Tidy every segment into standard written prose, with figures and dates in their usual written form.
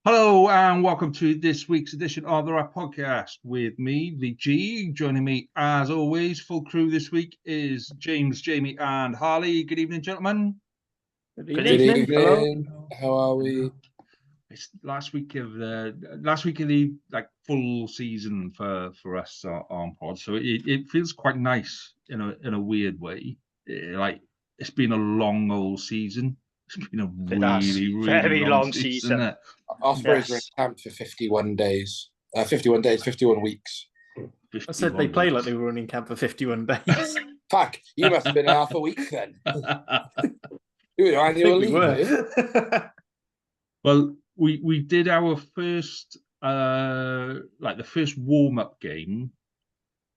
Hello and welcome to this week's edition of the WRRAP Podcast with me, the G. Joining me, as always, full crew this week is James, Jamie, and Harley. Good evening, gentlemen. Good evening. Hello. How are we? It's last week of the full season for us on pod, so it feels quite nice in a weird way. It's been a long old season. It's been a really very long season. Isn't it? Ospreys were in camp for 51 days. 51 days, 51 weeks. I said they play like they were running camp for 51 days. Fuck, you must have been half a week then. You were annual leave. Well, we did our first the first warm-up game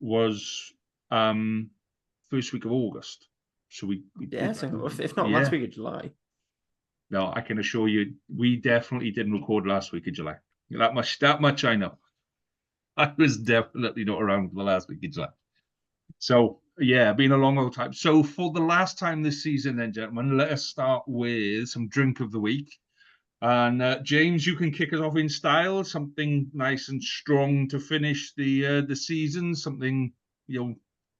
was first week of August. So if not last week of July. No, I can assure you, we definitely didn't record last week of July. That much I know. I was definitely not around for the last week of July. So, yeah, been a long old time. So, for the last time this season, then, gentlemen, let us start with some drink of the week. And James, you can kick us off in style. Something nice and strong to finish the season. Something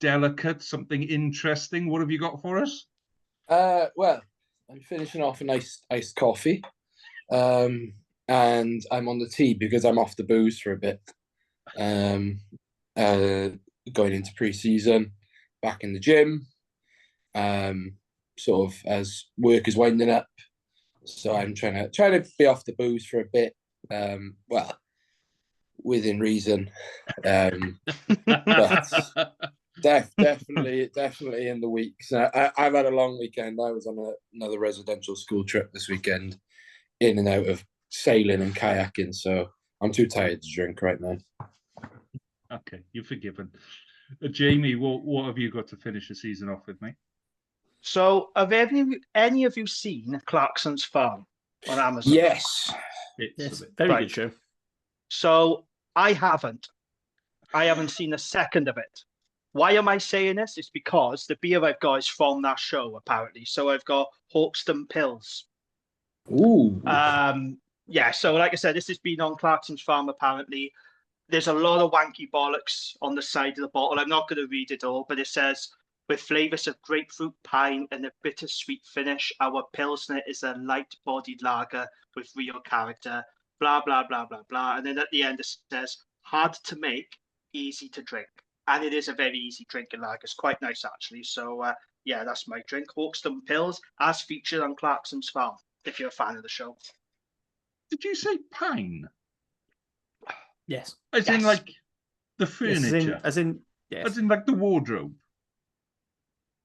delicate. Something interesting. What have you got for us? Well, I'm finishing off a nice iced coffee, and I'm on the tea because I'm off the booze for a bit. Going into pre-season, back in the gym, sort of as work is winding up. So I'm trying to be off the booze for a bit. Well, within reason, but definitely in the weeks. I've had a long weekend. I was on another residential school trip this weekend, in and out of sailing and kayaking. So I'm too tired to drink right now. Okay, you're forgiven. Jamie, what have you got to finish the season off with, mate? So, have any of you seen Clarkson's Farm on Amazon? Yes. It's very good show. So, I haven't seen a second of it. Why am I saying this? It's because the beer I've got is from that show, apparently. So, I've got Hawkston Pills. Ooh. So like I said, this has been on Clarkson's Farm, apparently. There's a lot of wanky bollocks on the side of the bottle. I'm not going to read it all, but it says, with flavours of grapefruit, pine, and a bittersweet finish, our Pilsner is a light-bodied lager with real character, blah, blah, blah, blah, blah. And then at the end it says, hard to make, easy to drink. And it is a very easy drinking lager. It's quite nice, actually. So, that's my drink. Hawkston Pills, as featured on Clarkson's Farm, if you're a fan of the show. Did you say pine? Yes. As in, like, the furniture? As in like, the wardrobe?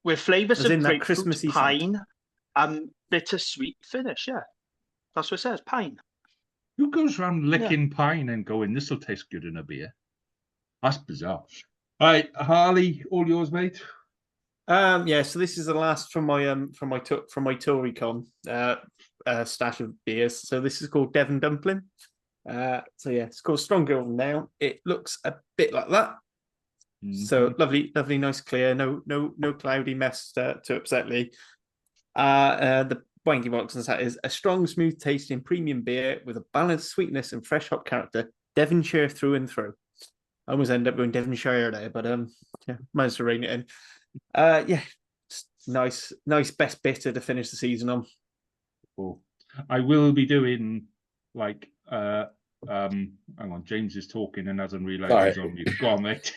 With flavours of grapefruit, Christmassy pine, and bittersweet finish, yeah. That's what it says, pine. Who goes around licking pine and going, this will taste good in a beer? That's bizarre. All right, Harley, all yours, mate. So this is the last from my Torycon stash of beers. So this is called Devon Dumpling. It's called Strong Golden Ale. It looks a bit like that. Mm-hmm. So lovely, nice, clear. No cloudy mess to upset me. The wanky box on that is a strong, smooth tasting premium beer with a balanced sweetness and fresh hop character. Devonshire through and through. I almost end up going Devonshire there, but might as well rein it in. Nice best bitter to finish the season on. Cool. I will be doing hang on, James is talking and hasn't realised he's on mute. Go on, mate.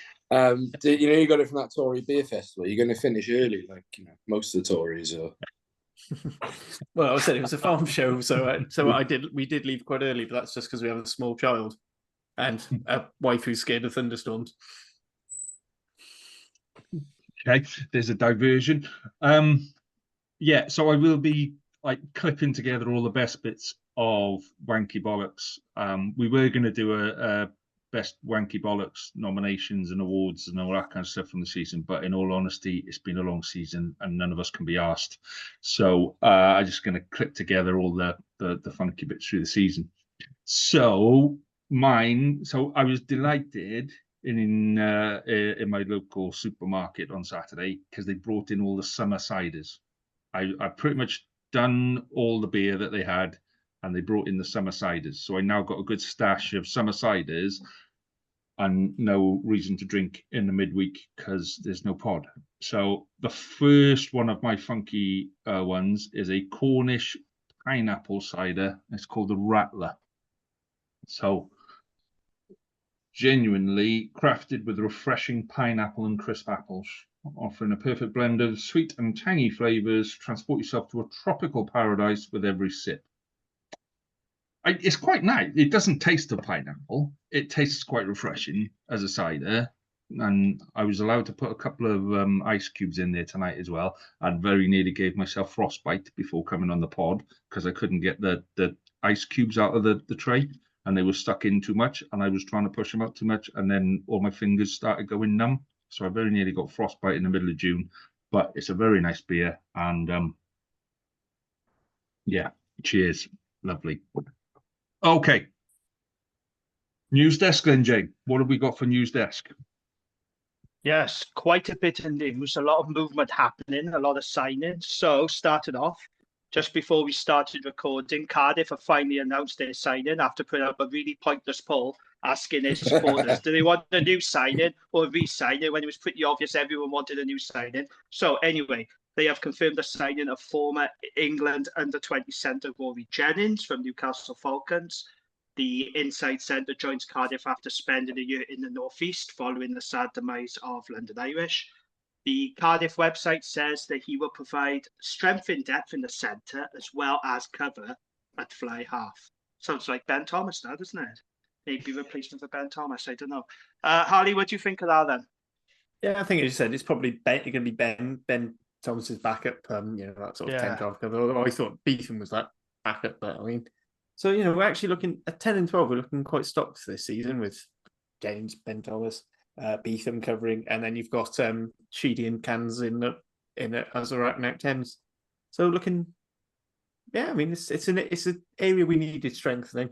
You got it from that Tory beer festival. You're going to finish early, most of the Tories are. Well, I said it was a farm show, so we did leave quite early, but that's just because we have a small child and a wife who's scared of thunderstorms. Okay, there's a diversion. So I will be clipping together all the best bits of Wanky Bollocks. We were going to do a best Wanky Bollocks nominations and awards and all that kind of stuff from the season, but in all honesty, it's been a long season and none of us can be asked. So I'm just going to clip together all the funky bits through the season. So I was delighted in my local supermarket on Saturday because they brought in all the summer ciders. I pretty much done all the beer that they had. and they brought in the summer ciders. So I now got a good stash of summer ciders and no reason to drink in the midweek because there's no pod. So the first one of my funky ones is a Cornish pineapple cider. It's called the Rattler. So genuinely crafted with refreshing pineapple and crisp apples, offering a perfect blend of sweet and tangy flavors. Transport yourself to a tropical paradise with every sip. It's quite nice. It doesn't taste of pineapple. It tastes quite refreshing as a cider. And I was allowed to put a couple of ice cubes in there tonight as well. And very nearly gave myself frostbite before coming on the pod because I couldn't get the ice cubes out of the tray and they were stuck in too much. And I was trying to push them out too much. And then all my fingers started going numb. So I very nearly got frostbite in the middle of June. But it's a very nice beer. And yeah, cheers. Lovely. Okay. News desk then, Jane. What have we got for news desk? Yes, quite a bit of news, a lot of movement happening, a lot of signings. So, started off, just before we started recording, Cardiff have finally announced their signing after putting up a really pointless poll asking their supporters, do they want a new signing or a re-signing, when it was pretty obvious everyone wanted a new signing. So anyway, they have confirmed the signing of former England under-20 centre Rory Jennings from Newcastle Falcons. The inside centre joins Cardiff after spending a year in the North East following the sad demise of London Irish. The Cardiff website says that he will provide strength in depth in the centre as well as cover at fly half. Sounds like Ben Thomas now, doesn't it? Maybe replacement for Ben Thomas, I don't know. Harley, what do you think of that then? Yeah, I think as you said, it's probably going to be Ben Thomas's backup, that sort of 10-12 cover. Although I thought Beetham was that backup, but I mean, so, we're actually looking at 10 and 12. We're looking quite stocked this season with James, Ben Thomas, Beetham covering, and then you've got Sheedy and Cans in it as a right now 10s. So looking, yeah, I mean, it's an area we needed strengthening.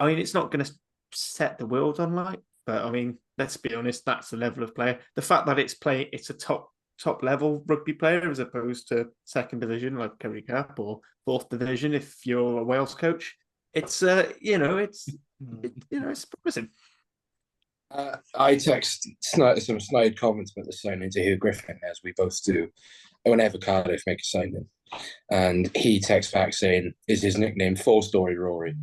I mean, it's not going to set the world on light, but I mean, let's be honest, that's the level of player. The fact that it's a top level rugby player as opposed to second division like Curry Cup or fourth division if you're a Wales coach. It's it's promising. I text some snide comments about the signing to Hugh Griffin, as we both do, whenever Cardiff make a signing. And he texts back saying, is his nickname 4-Story Rory?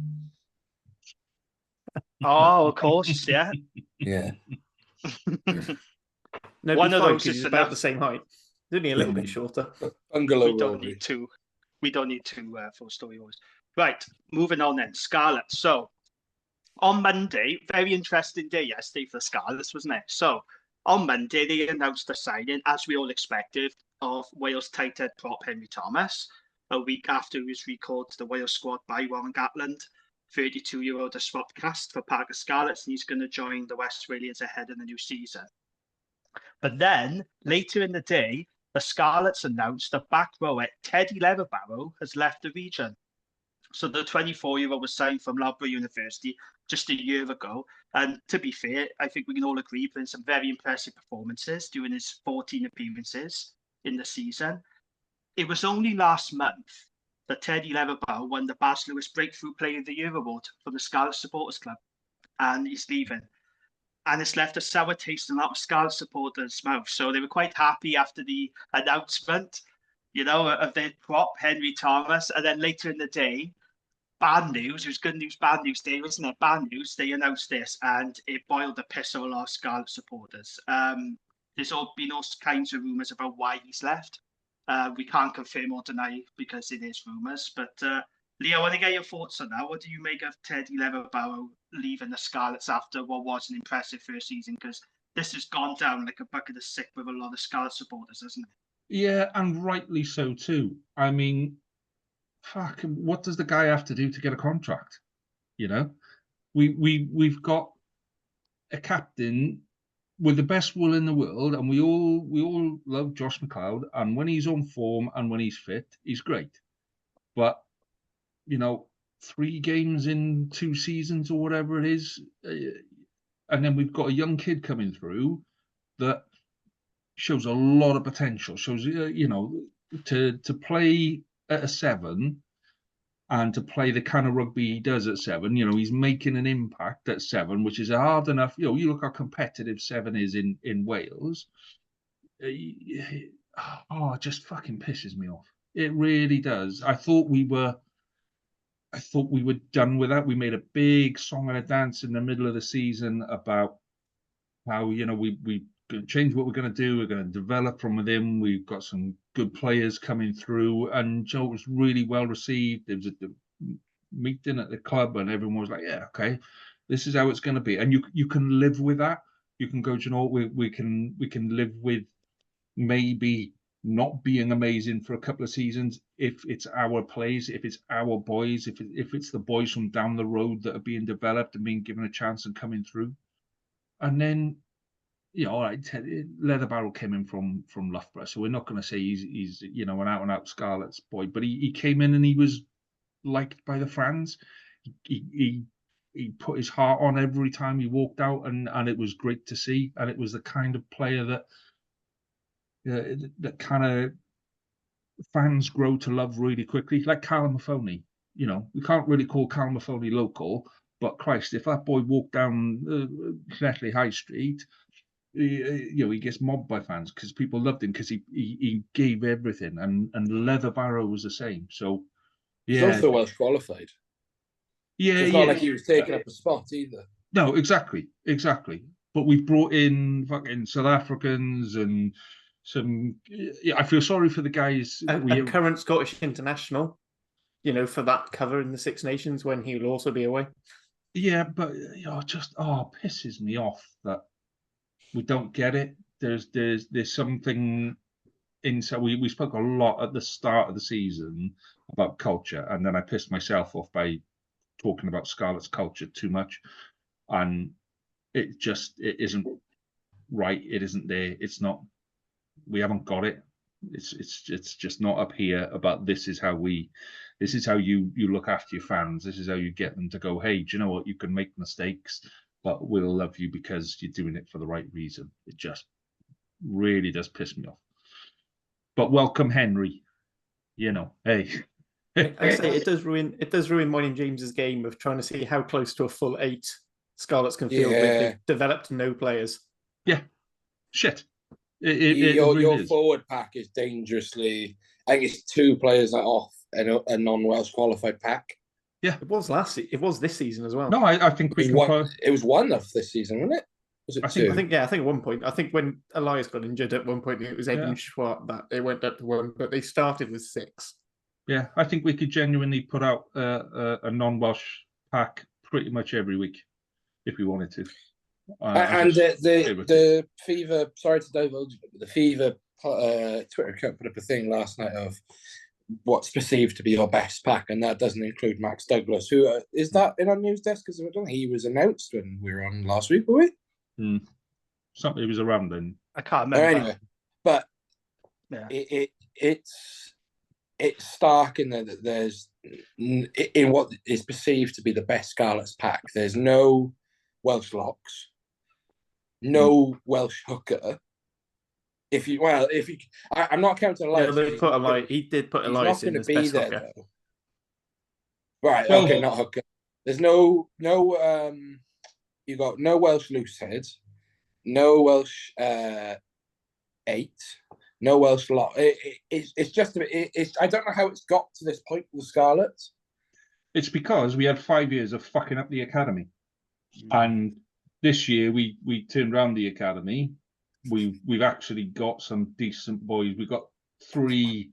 Oh, of course, yeah. Yeah. No, one of those is about the same height. It's only a little bit shorter. Bungalow we don't need two. We don't need two 4-story Rories. Right, moving on then. Scarlet. So, on Monday, very interesting day yesterday for the Scarlets, wasn't it? So, on Monday, they announced the signing, as we all expected, of Wales tight head prop Henry Thomas, a week after he was recalled to the Wales squad by Warren Gatland. 32-year-old has swapped cast for Parker Scarlets, and he's going to join the West Williams ahead of the new season. But then, later in the day, the Scarlets announced that back rower Teddy Leatherbarrow has left the region. So the 24-year-old was signed from Loughborough University just a year ago. And to be fair, I think we can all agree playing some very impressive performances during his 14 appearances in the season. It was only last month that Teddy Leatherbarrow won the Bas Lewis Breakthrough Player of the Year award for the Scarlet Supporters Club. And he's leaving. And it's left a sour taste in a lot of Scarlet supporters' mouth. So they were quite happy after the announcement, of their prop, Henry Thomas. And then later in the day, bad news. It was good news, bad news day, wasn't it? Bad news. They announced this and it boiled the piss of a lot of Scarlet supporters. There's been all kinds of rumours about why he's left. We can't confirm or deny because it is rumours. But Leo, I want to get your thoughts on that. What do you make of Teddy Leatherbarrow leaving the Scarlets after what was an impressive first season? Because this has gone down like a bucket of sick with a lot of Scarlet supporters, hasn't it? Yeah, and rightly so too. I mean, fuck, what does the guy have to do to get a contract? We've got a captain with the best will in the world, and we all love Josh McLeod. And when he's on form and when he's fit, he's great. But 3 games in 2 seasons or whatever it is, and then we've got a young kid coming through that shows a lot of potential. Shows to play at a 7 and to play the kind of rugby he does at 7, he's making an impact at 7, which is hard enough. You look how competitive 7 is in Wales. It just fucking pisses me off. It really does. I thought we were done with that. We made a big song and a dance in the middle of the season about how, we going to change what we're going to do. We're going to develop from within. We've got some good players coming through, and Joe was really well received. There was a meeting at the club, and everyone was like, "Yeah, okay, this is how it's going to be." And you can live with that. You can go, we can live with maybe not being amazing for a couple of seasons if it's our plays, if it's our boys, if it's the boys from down the road that are being developed and being given a chance and coming through. And then, all right, Leatherbarrow came in from Loughborough, so we're not going to say he's an out and out Scarlets boy, but he came in and he was liked by the fans. He put his heart on every time he walked out, and it was great to see. And it was the kind of player that kind of fans grow to love really quickly, like Callum Mahoney. We can't really call Callum Mahoney local, but Christ, if that boy walked down Llanelli High Street, he gets mobbed by fans because people loved him because he gave everything, and Leatherbarrow was the same. So he's also Welsh qualified. Yeah, so it's not like he was taking up a spot either. No, exactly. But we've brought in fucking South Africans and some. I feel sorry for the guys. A current Scottish international, for that cover in the Six Nations when he will also be away. Yeah, but pisses me off that we don't get it. There's something inside. We spoke a lot at the start of the season about culture, and then I pissed myself off by talking about Scarlet's culture too much, and it isn't right. It isn't there. It's not. We haven't got it. It's just not up here. About this is how you look after your fans. This is how you get them to go, hey, do you know what? You can make mistakes, but we'll love you because you're doing it for the right reason. It just really does piss me off. But welcome, Henry. Hey. I say it does ruin mine and James's game of trying to see how close to a full 8 Scarlets can field with the developed no players. Yeah, shit. Your forward pack is dangerously. I think it's 2 players that off a non-Welsh qualified pack. Yeah, it was this season as well. No, I think it was one of this season, wasn't it? Was it 2? I think at one point. I think when Elias got injured at one point, it was Edwin Schwart that it went up to 1, but they started with 6. Yeah, I think we could genuinely put out a non-Welsh pack pretty much every week if we wanted to. And the Fever, sorry to divulge, but the Fever Twitter account put up a thing last night of what's perceived to be your best pack, and that doesn't include Max Douglas. Who is that in our news desk? Because I don't think he was announced when we were on last week, were we? Something was around then. I can't remember. Anyway, but it's stark in there that there's in what is perceived to be the best Scarlets pack. There's no Welsh locks, no Welsh hooker. I'm not counting Elias. He did put Elias in as best hooker. Though. Right, okay, not hooker. There's no. You got no Welsh loose heads, no Welsh 8. No Welsh lock. It's just. I don't know how it's got to this point with the Scarlets. It's because we had 5 years of fucking up the academy, and this year we turned around the academy. We've actually got some decent boys. We've got 2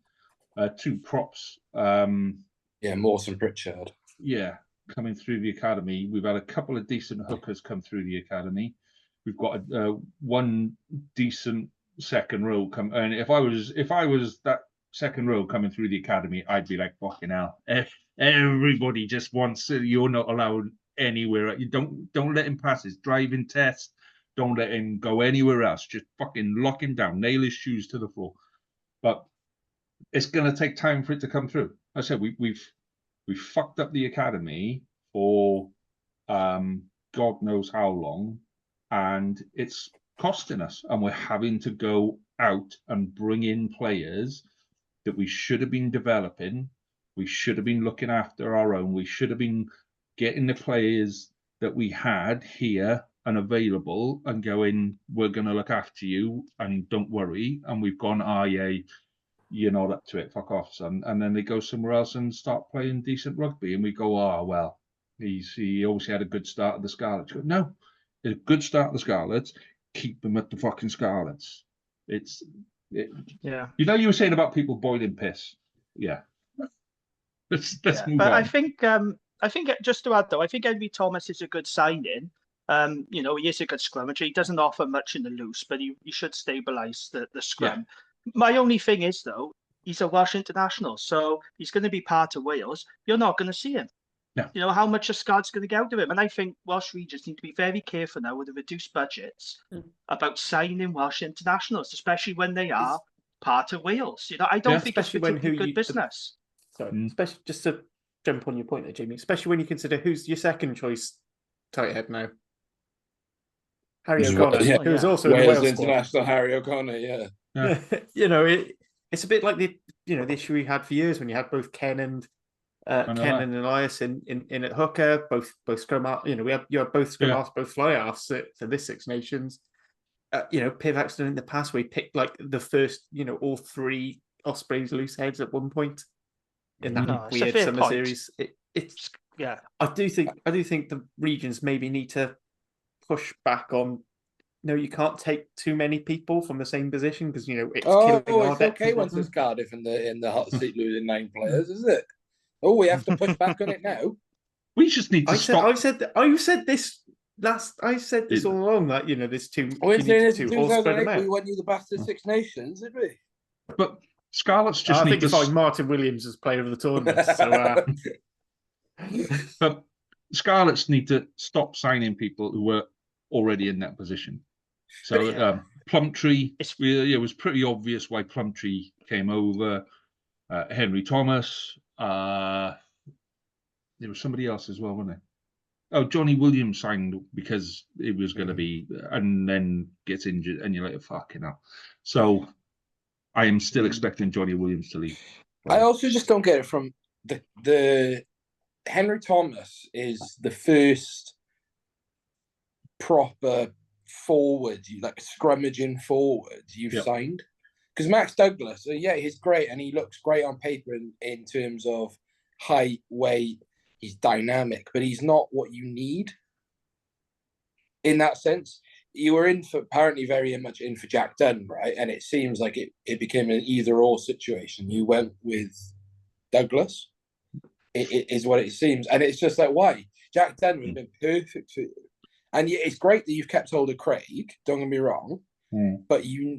props. Mawson Pritchard. Yeah, coming through the academy. We've had a couple of decent hookers come through the academy. We've got 1 decent second row come, and if I was that second row coming through the academy, I'd be like, fucking hell, everybody just wants. You're not allowed anywhere. You don't let him pass his driving test. Don't let him go anywhere else. Just fucking lock him down, nail his shoes to the floor. But it's gonna take time for it to come through. I said we've fucked up the academy for God knows how long, and it's costing us, and we're having to go out and bring in players that we should have been developing We should have been looking after our own. We should have been getting the players that we had here and available and going, we're going to look after you and don't worry. And we've gone, yeah, you're not up to it, fuck off, son. And then they go somewhere else and start playing decent rugby. And we go, well, he obviously had a good start at the Scarlets. Go, no, a good start at the Scarlets, keep them at the fucking Scarlets. Yeah. You know, you were saying about people boiling piss. Yeah. Let's move but on. I think just to add though, I think Henry Thomas is a good signing. He is a good scrummager. He doesn't offer much in the loose, but he should stabilise the scrum. Yeah. My only thing is though, he's a Welsh international, so he's going to be part of Wales. You're not going to see him. No. You know how much a Scott's going to get out of him, and I think Welsh regions need to be very careful now with the reduced budgets about signing Welsh internationals, especially when they are part of Wales. You know, I don't think it's particularly good business. Sorry, especially just to jump on your point there, Jamie. Especially when you consider who's your second choice tight head now. Harry O'Connor, who was also in the Wales international squad. Harry O'Connor, yeah. You know, it's a bit like the issue we had for years when you had both Ken and Elias in at hooker, both scrum half. You know, you had both scrum halves, both fly halves for this Six Nations. Piv accident in the past where he picked like the first, all three Ospreys loose heads at one point in that weird summer series. I do think the regions maybe need to push back on. No, you can't take too many people from the same position because it's killing our depth. Okay once it's Cardiff in the hot seat losing 9 players, is it? Oh, we have to push back on it now. We just need to stop. I said this all along that there's too. Oh, in 2008 we won you the bastard Six Nations, did we? But Scarlets just need to find Martin Williams as player of the tournament. But Scarlets need to stop signing people who were already in that position. So Plumtree, it was pretty obvious why Plumtree came over. Henry Thomas. There was somebody else as well, wasn't there? Oh, Johnny Williams signed because it was going to be, and then gets injured, and you're like, fucking hell. So I am still expecting Johnny Williams to leave. I also just don't get it from the Henry Thomas is the first proper forward, like scrummaging forward you've signed. Because Max Douglas, he's great and he looks great on paper in terms of height, weight. He's dynamic, but he's not what you need. In that sense, you were apparently very much in for Jack Dunn, right? And it seems like it became an either-or situation. You went with Douglas. It is what it seems. And it's just like, why? Jack Dunn would have been perfect for you. And it's great that you've kept hold of Craig, don't get me wrong, but you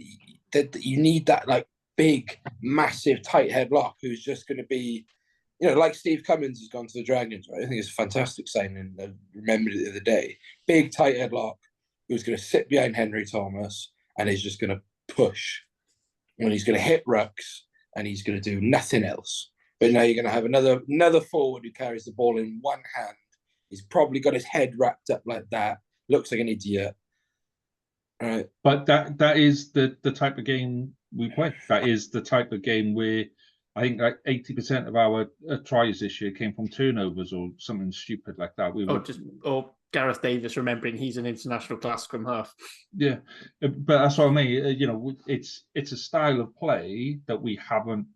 need that like big, massive, tight head lock who's just going to be, like Steve Cummins has gone to the Dragons, right? I think it's a fantastic signing. I remembered it the other day. Big, tight head lock who's going to sit behind Henry Thomas and is just going to push. And he's going to hit rucks and he's going to do nothing else. But now you're going to have another forward who carries the ball in one hand. He's probably got his head wrapped up like that. Looks like an idiot. Right. But that is the type of game we play. That is the type of game where I think like 80% of our tries this year came from turnovers or something stupid like that. Or Gareth Davis remembering he's an international class scrum half. Yeah, but that's what I mean. It's a style of play that we haven't.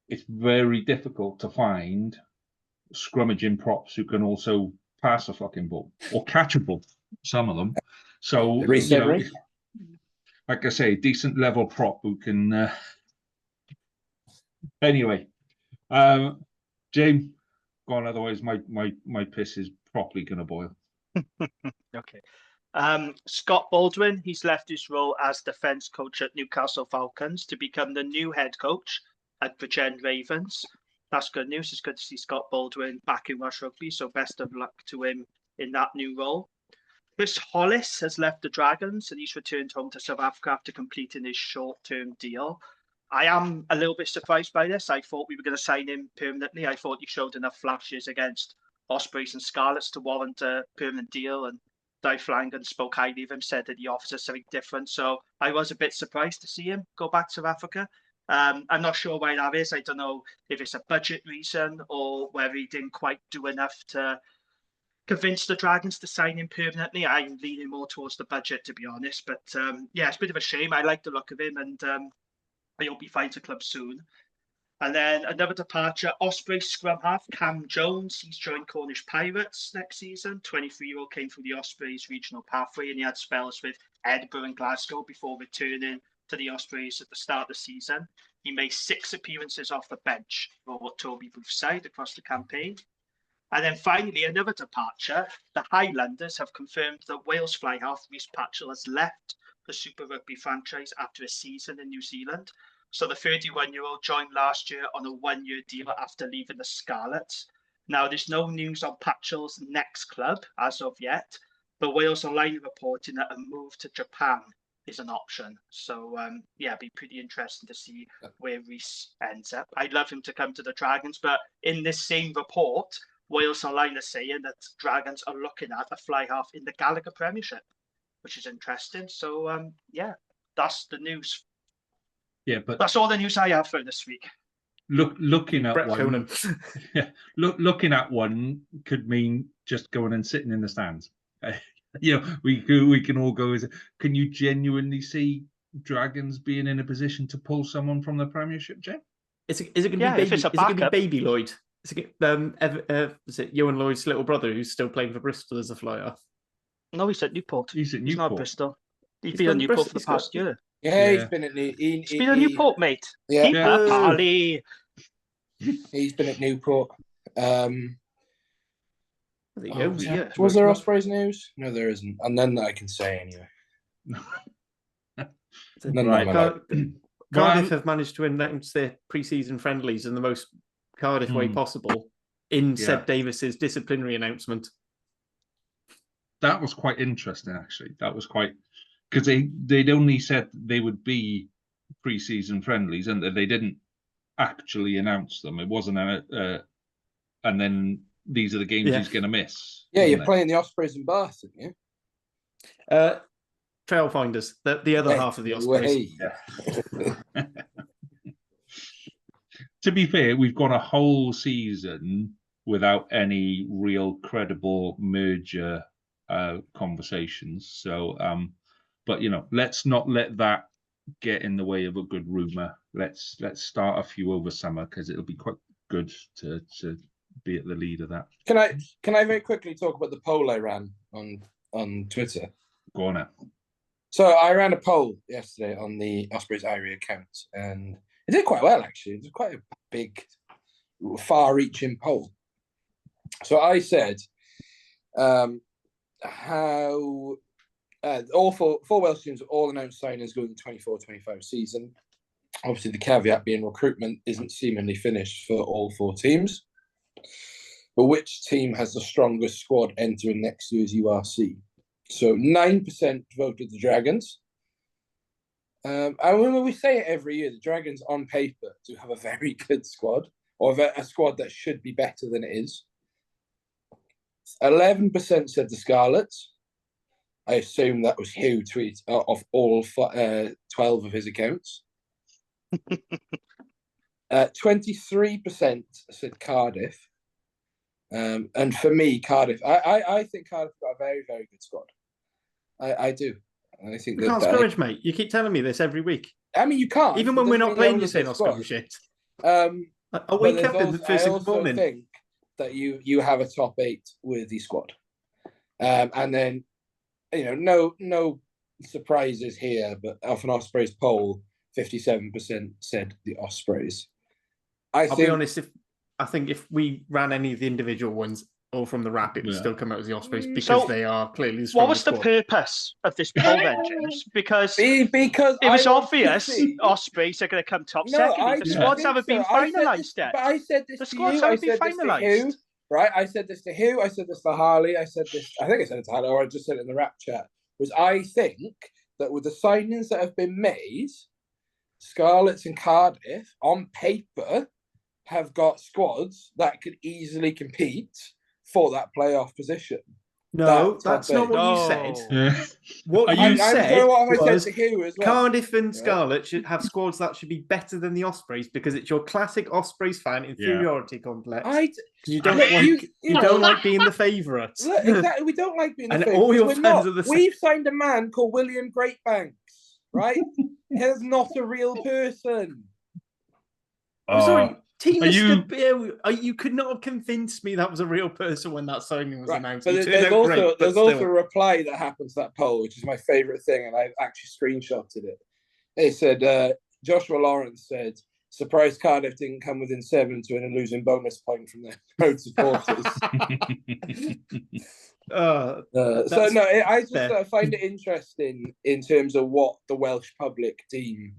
It's very difficult to find scrummaging props who can also pass a fucking ball or catch a ball. Some of them. So like I say, decent level prop who can. Anyway, James, go on. Otherwise, my piss is properly going to boil. Okay. Scott Baldwin, he's left his role as defence coach at Newcastle Falcons to become the new head coach at Bridgend Ravens. That's good news. It's good to see Scott Baldwin back in Welsh Rugby, so best of luck to him in that new role. Chris Hollis has left the Dragons and he's returned home to South Africa after completing his short-term deal. I am a little bit surprised by this. I thought we were going to sign him permanently. I thought he showed enough flashes against Ospreys and Scarlets to warrant a permanent deal. And Di Flanagan spoke highly of him, said that he offers us something different. So I was a bit surprised to see him go back to South Africa. I'm not sure why that is. I don't know if it's a budget reason or whether he didn't quite do enough to convince the Dragons to sign him permanently. I'm leaning more towards the budget, to be honest. But yeah, it's a bit of a shame. I like the look of him, and I hope he finds a club soon. And then another departure, Ospreys scrum half, Cam Jones. He's joined Cornish Pirates next season. 23-year-old came through the Ospreys regional pathway, and he had spells with Edinburgh and Glasgow before returning to the Ospreys at the start of the season. He made 6 appearances off the bench for Toby Booth's side across the campaign. And then finally, another departure. The Highlanders have confirmed that Wales fly half Rhys Patchell has left the Super Rugby franchise after a season in New Zealand. So the 31-year-old joined last year on a 1-year deal after leaving the Scarlets. Now, there's no news on Patchell's next club as of yet, but Wales Online reporting that a move to Japan is an option. So, yeah, it'd be pretty interesting to see where Rhys ends up. I'd love him to come to the Dragons, but in this same report, Wales Online are saying that Dragons are looking at a fly half in the Gallagher Premiership, which is interesting. So, yeah, that's the news. Yeah, but that's all the news I have for this week. Looking at Brett one, Conan. yeah, looking at one could mean just going and sitting in the stands. We can all go. Can you genuinely see Dragons being in a position to pull someone from the Premiership, Jay? Is it going to be baby? If it's a is it going to backup. be Baby Lloyd? Is it Ewan Lloyd's little brother who's still playing for Bristol as a flyer? No, he's at Newport. He's at Newport. He's not at Bristol. He's He's been at done Newport Bristol. for the past year. Yeah, he's been at He's been at Newport, mate. Yeah. Keep up, Harley. He's been at Newport. There you go. Was there Ospreys news? No, there isn't. And none that I can say anyway. Cardiff have managed to announce their pre-season friendlies in the most Cardiff way possible in Seb Davis's disciplinary announcement. That was quite interesting, actually. That was quite... Because they'd only said they would be pre-season friendlies, and they didn't actually announce them. It wasn't and then these are the games he's going to miss. Yeah, you're playing the Ospreys in Bath, aren't you? Trailfinders, the other half of the Ospreys. To be fair, we've gone a whole season without any real credible merger conversations. So, but let's not let that get in the way of a good rumor. Let's start a few over summer, because it'll be quite good to be at the lead of that. Can I very quickly talk about the poll I ran on Twitter? Go on now. So I ran a poll yesterday on the Ospreys Irie account, and it did quite well, actually. It was quite a big, far-reaching poll. So I said how all four Welsh teams have all announced signings going to the 24-25 season. Obviously, the caveat being recruitment isn't seemingly finished for all 4 teams. But which team has the strongest squad entering next year's URC? So 9% voted the Dragons. And when we say it every year, the Dragons on paper do have a very good squad, or a squad that should be better than it is. 11% said the Scarlets. I assume that was Hugh tweet off all 12 of his accounts. 23% said Cardiff. And for me, Cardiff, I think Cardiff got a very, very good squad. I do. I think you can't scrummage, mate. You keep telling me this every week. I mean, you can't. Even when we're not playing, you're saying I'll scrummage shit. I wake up in the first thing in the morning. I think that you have a top 8 worthy squad. And then, no surprises here, but off an Ospreys poll, 57% said the Ospreys. I'll be honest, I think if we ran any of the individual ones, all from the WRRAP, it would still come out as the Ospreys, because they are clearly the strongest squad. What was the purpose of this poll then, James? Because it was obvious Ospreys are going to come top second. The squads haven't been finalised yet. But I said this the to squads you. haven't been finalised. Right? I said this to Hugh. I said this to Harley. I think I said it to Harley, or I just said it in the WRRAP chat. I think that with the signings that have been made, Scarlets and Cardiff, on paper, have got squads that could easily compete for that playoff position. No, That that's topic. not what you said. Yeah. What Are you you- said what have I was said to Hugh as well? Cardiff and Right. Scarlet should have squads that should be better than the Ospreys because it's your classic Ospreys fan inferiority complex. I Because you don't Look, like you don't know- like being the favourites. Look, exactly. We don't like being the And favourites. all your We're fans not. are the same. We've signed a man called William Greatbanks, right? He's not a real person. I'm sorry, Are Mr. you- Beer, you could not have convinced me that was a real person when that signing was Right. announced. But You turned there's out also great, but there's also a still. reply that happened to that poll, which is my favourite thing, and I actually screenshotted it. They said Joshua Lawrence said, "Surprised Cardiff didn't come within 7 to win a losing bonus point from their road supporters." So no, I just find it interesting in terms of what the Welsh public deem.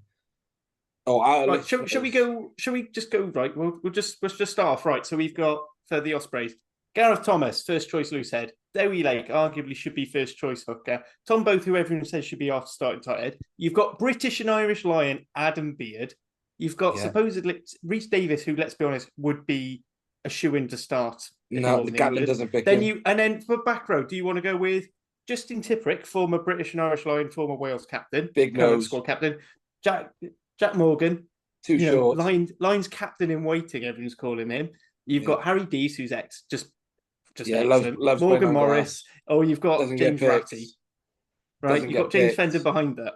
Oh, Right, shall we go? Shall we just go right? We'll just start off right. So we've got for the Ospreys, Gareth Thomas, first choice loose head. Dewi Lake arguably should be first choice hooker. Tom Both, who everyone says should be off starting tight head. You've got British and Irish Lion Adam Beard. You've got supposedly Rhys Davis, who, let's be honest, would be a shoe-in to start. No, Gatlin doesn't pick then him. and then for back row, do you want to go with Justin Tipuric, former British and Irish Lion, former Wales captain, Big current nose. squad captain, Jack Morgan, Too short. Lions captain in waiting, everyone's calling him. You've got Harry Dees, who's just excellent. loves Morgan playing on Morris. Oh, you've got Doesn't get James picked. Ratty. Right, Doesn't you've get got James picked. Fender behind that.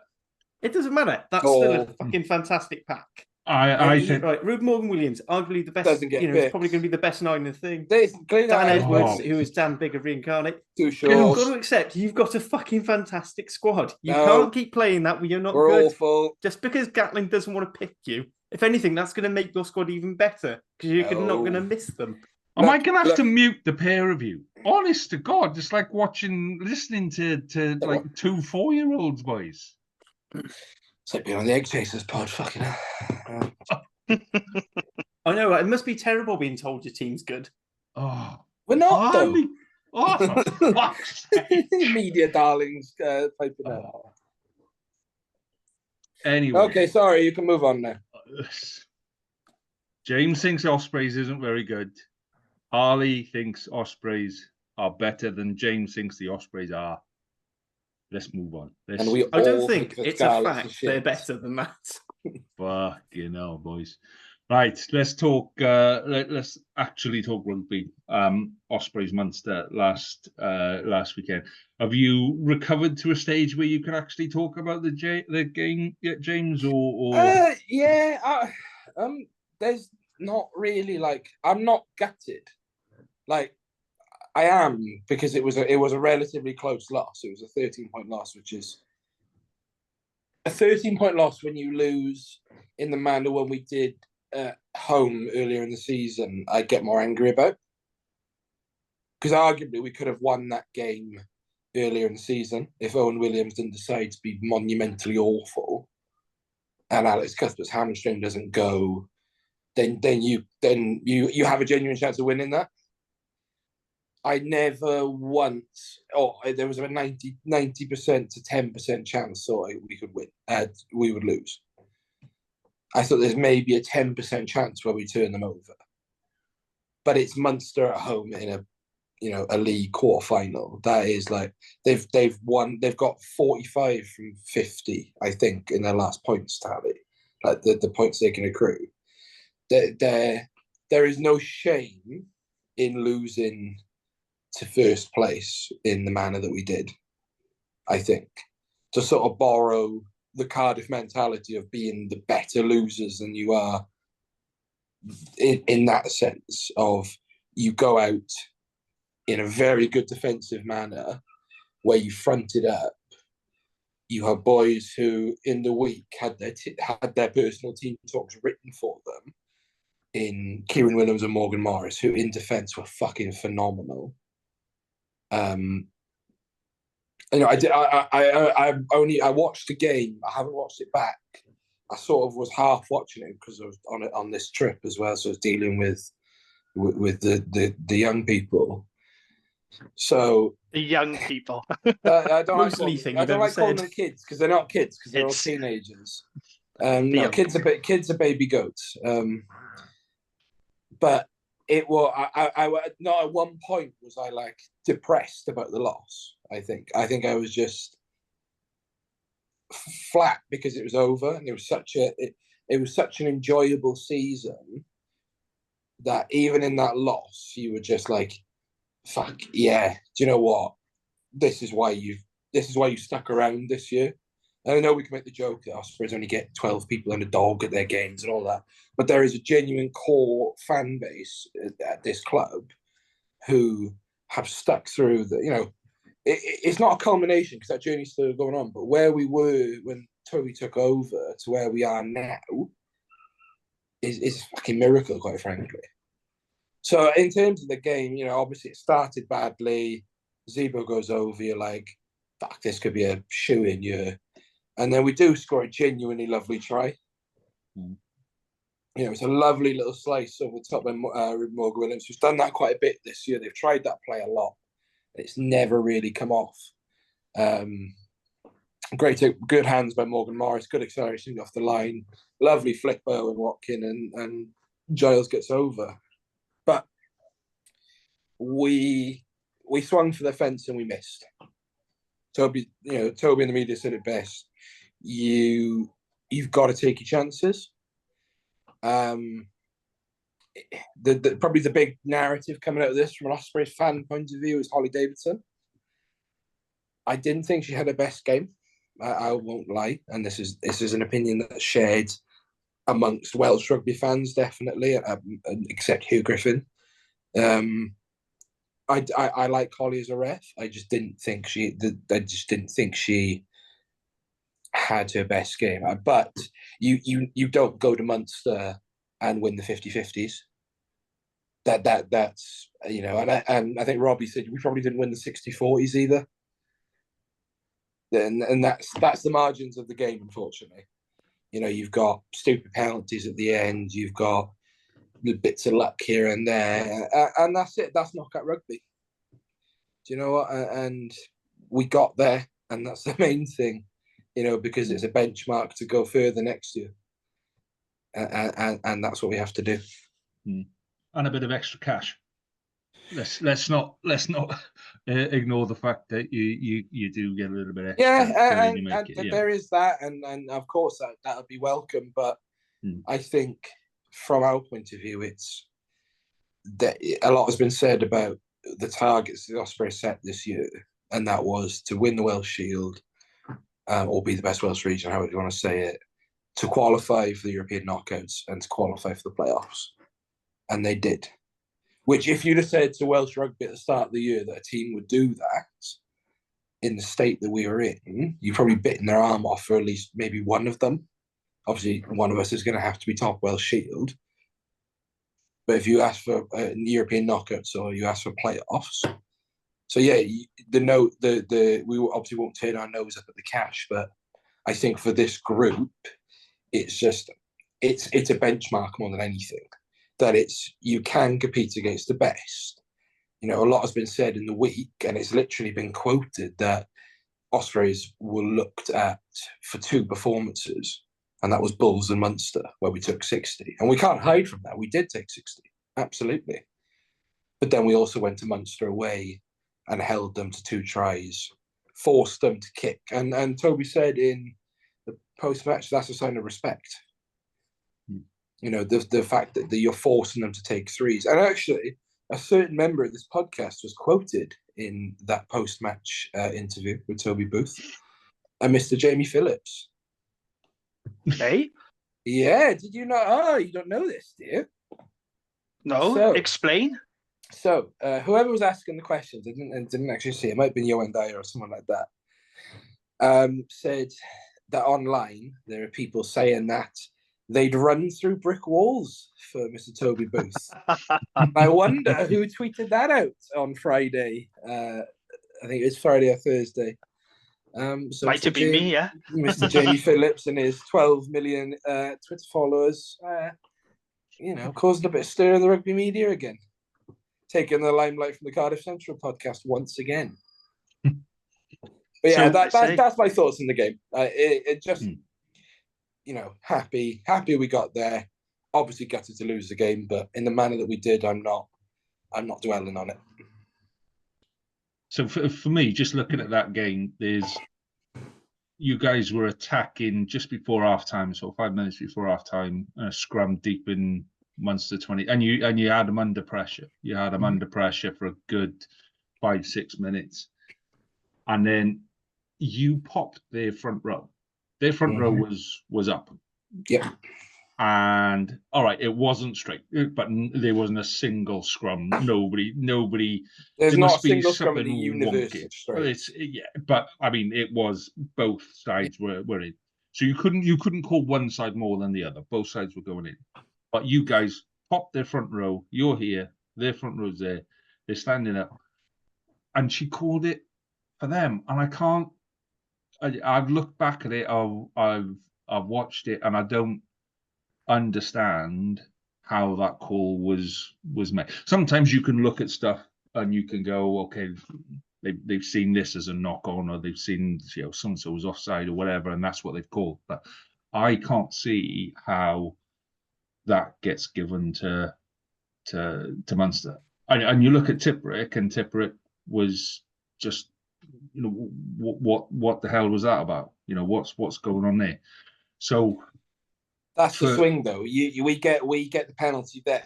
It doesn't matter. That's still a fucking fantastic pack. I think Right, Ruben Morgan Williams, arguably the best. Doesn't get He's picked. probably going to be the best 9 in the thing. Dan Dan Edwards, who is Dan Bigger reincarnate. Too You've short. got to accept you've got a fucking fantastic squad. You No. can't keep playing that when you're not We're good. awful. Just because Gatling doesn't want to pick you. If anything, that's going to make your squad even better because you're not going to miss them. Am I going to have to mute the pair of you? Honest to God, it's like listening to like 2 4-year-olds, boys. It's like being on the Egg Chasers pod. Fucking hell. I know, right? It must be terrible being told your team's good. Oh, We're not, though. Andy. Oh, for fuck's sake. Media darlings piping out. Anyway. Okay, sorry, you can move on now. James thinks Ospreys isn't very good. Harley thinks Ospreys are better than James thinks the Ospreys are. Let's move on. And we I don't all think that it's a Scarlet's the fact shit. they're better than that. Fucking hell, boys. Right, let's talk. Let's actually talk rugby. Ospreys Munster last weekend. Have you recovered to a stage where you can actually talk about the game yet, James? Or there's not really I'm not gutted. I am, because it was a relatively close loss. It was a 13-point loss, which is a 13-point loss when you lose in the manner when we did at home earlier in the season. I get more angry about, because arguably we could have won that game earlier in the season if Owen Williams didn't decide to be monumentally awful, and Alex Cuthbert's hamstring doesn't go. Then you have a genuine chance of winning that. I never once, there was a 90% to 10% chance we could win. We would lose. I thought there's maybe a 10% chance where we turn them over. But it's Munster at home in a league quarterfinal. That is they've won. They've got 45 from 50, I think, in their last points tally. Like the points they can accrue. There is no shame in losing to first place in the manner that we did. I think to sort of borrow the Cardiff mentality of being the better losers than you are, in that sense of you go out in a very good defensive manner where you fronted up. You have boys who in the week had their personal team talks written for them in Kieran Williams and Morgan Morris, who in defence were fucking phenomenal. I watched the game. I haven't watched it back. I sort of was half watching it because I was on this trip as well, so I was dealing with the young people. So The young people. I don't Mostly thing I you've don't ever like calling said. them kids because they're not kids, because they're all Kids. teenagers. young Kids are baby goats. But it was. I not at one point was I like depressed about the loss. I think I was just flat because it was over, and it was such an enjoyable season that even in that loss, you were just like, "Fuck yeah!" Do you know what? This is why you stuck around this year. And I know we can make the joke that Ospreys only get 12 people and a dog at their games and all that, but there is a genuine core fan base at this club who have stuck through the. It's not a culmination because that journey's still going on, but where we were when Toby took over to where we are now is a fucking miracle, quite frankly. So in terms of the game, obviously it started badly. Zebo goes over, you're like, fuck, this could be a shoe-in year. And then we do score a genuinely lovely try. It's a lovely little slice over the top by Morgan Williams, who's done that quite a bit this year. They've tried that play a lot. It's never really come off. Good hands by Morgan Morris, good acceleration off the line, lovely flick by Owen Watkin, and Giles gets over. But we swung for the fence and we missed. Toby in the media said it best. You've got to take your chances. Probably the big narrative coming out of this from an Ospreys fan point of view is Holly Davidson. I didn't think she had her best game. I won't lie, and this is an opinion that's shared amongst Welsh rugby fans, definitely, except Hugh Griffin. I like Holly as a ref. I just didn't think she had her best game. But you don't go to Munster and win the 50-50s. That's and I think Robbie said we probably didn't win the 60-40s either. And that's the margins of the game, unfortunately. You've got stupid penalties at the end. You've got the bits of luck here and there, and that's it. That's knockout rugby. Do you know what? And we got there, and that's the main thing. Because it's a benchmark to go further next year, and that's what we have to do. And a bit of extra cash. Let's not ignore the fact that you do get a little bit extra. And there is that, and of course that would be welcome. But I think from our point of view, it's that a lot has been said about the targets the Ospreys set this year, and that was to win the Welsh Shield, or be the best Welsh region, however you want to say it, to qualify for the European knockouts and to qualify for the playoffs, and they did. Which, if you'd have said to Welsh rugby at the start of the year that a team would do that in the state that we were in, you've probably bitten their arm off for at least maybe one of them. Obviously, one of us is going to have to be top Welsh Shield. But if you ask for European knockouts or you ask for playoffs, so yeah, we obviously won't turn our nose up at the cash, but I think for this group, it's a benchmark more than anything. That you can compete against the best. A lot has been said in the week, and it's literally been quoted that Ospreys were looked at for two performances, and that was Bulls and Munster, where we took 60. And we can't hide from that. We did take 60, absolutely. But then we also went to Munster away and held them to 2 tries, forced them to kick. And Toby said in the post-match, that's a sign of respect. The fact that you're forcing them to take threes. And actually, a certain member of this podcast was quoted in that post-match interview with Toby Booth, and Mr. Jamie Phillips. Hey? Yeah, did you not? Oh, you don't know this, do you? No, explain. So, whoever was asking the questions, I didn't actually see it. It might have been Johan Dyer or someone like that. Said that online there are people saying that they'd run through brick walls for Mr. Toby Booth. I wonder who tweeted that out on Friday. I think it was Friday or Thursday. So might have been me, yeah. Mr. Jamie Phillips and his 12 million Twitter followers, causing a bit of stir in the rugby media again. Taking the limelight from the Cardiff Central podcast once again. But yeah, that's my thoughts on the game. It just... happy we got there. obviously gutted to lose the game, but in the manner that we did, I'm not dwelling on it. So for me, just looking at that game, you guys were attacking just before half time, so 5 minutes before half time, scrum deep in Munster 20, and you had them under pressure. You had them under pressure for a good 5-6 minutes, and then you popped their front row. Their front row was up. Yeah. And all right, it wasn't straight, but there wasn't a single scrum. Nobody. There's there not must a be single scrum in the something universe wonky. of straight. But I mean, it was both sides were in. So you couldn't call one side more than the other. Both sides were going in. But you guys popped their front row. You're here. Their front row's there. They're standing up, and she called it for them. And I can't. I've looked back at it. I've watched it, and I don't understand how that call was made. Sometimes you can look at stuff and you can go, okay, they've seen this as a knock on, or they've seen so and so was offside or whatever, and that's what they've called. But I can't see how that gets given to Munster. And you look at Tipperick, and Tipperick was just, what the hell was that about? What's going on there? So that's the swing, though. We get the penalty there.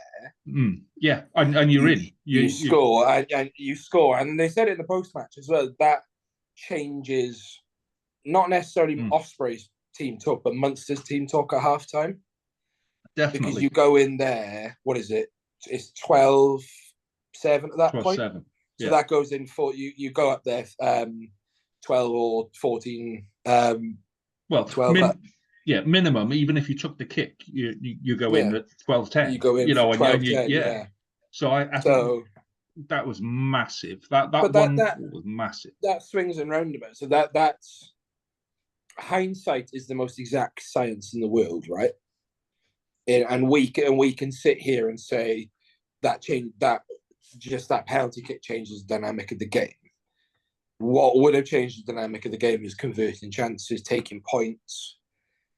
Yeah, and you're in. You score, and you score. And they said it in the post-match as well. That changes not necessarily Ospreys team talk, but Munster's team talk at halftime. Definitely. Because you go in there, what is it? It's 12-7 at that 12-7. point. Yeah. So that goes in for you go up there 12 or 14. 12. Minimum. Even if you took the kick, you go in at 12-10. You go in, 12-10. Yeah. So I think that was massive. That was massive. That swings and roundabouts. So that's hindsight is the most exact science in the world, right? And we can sit here and say that penalty kick changes the dynamic of the game. What would have changed the dynamic of the game is converting chances, taking points.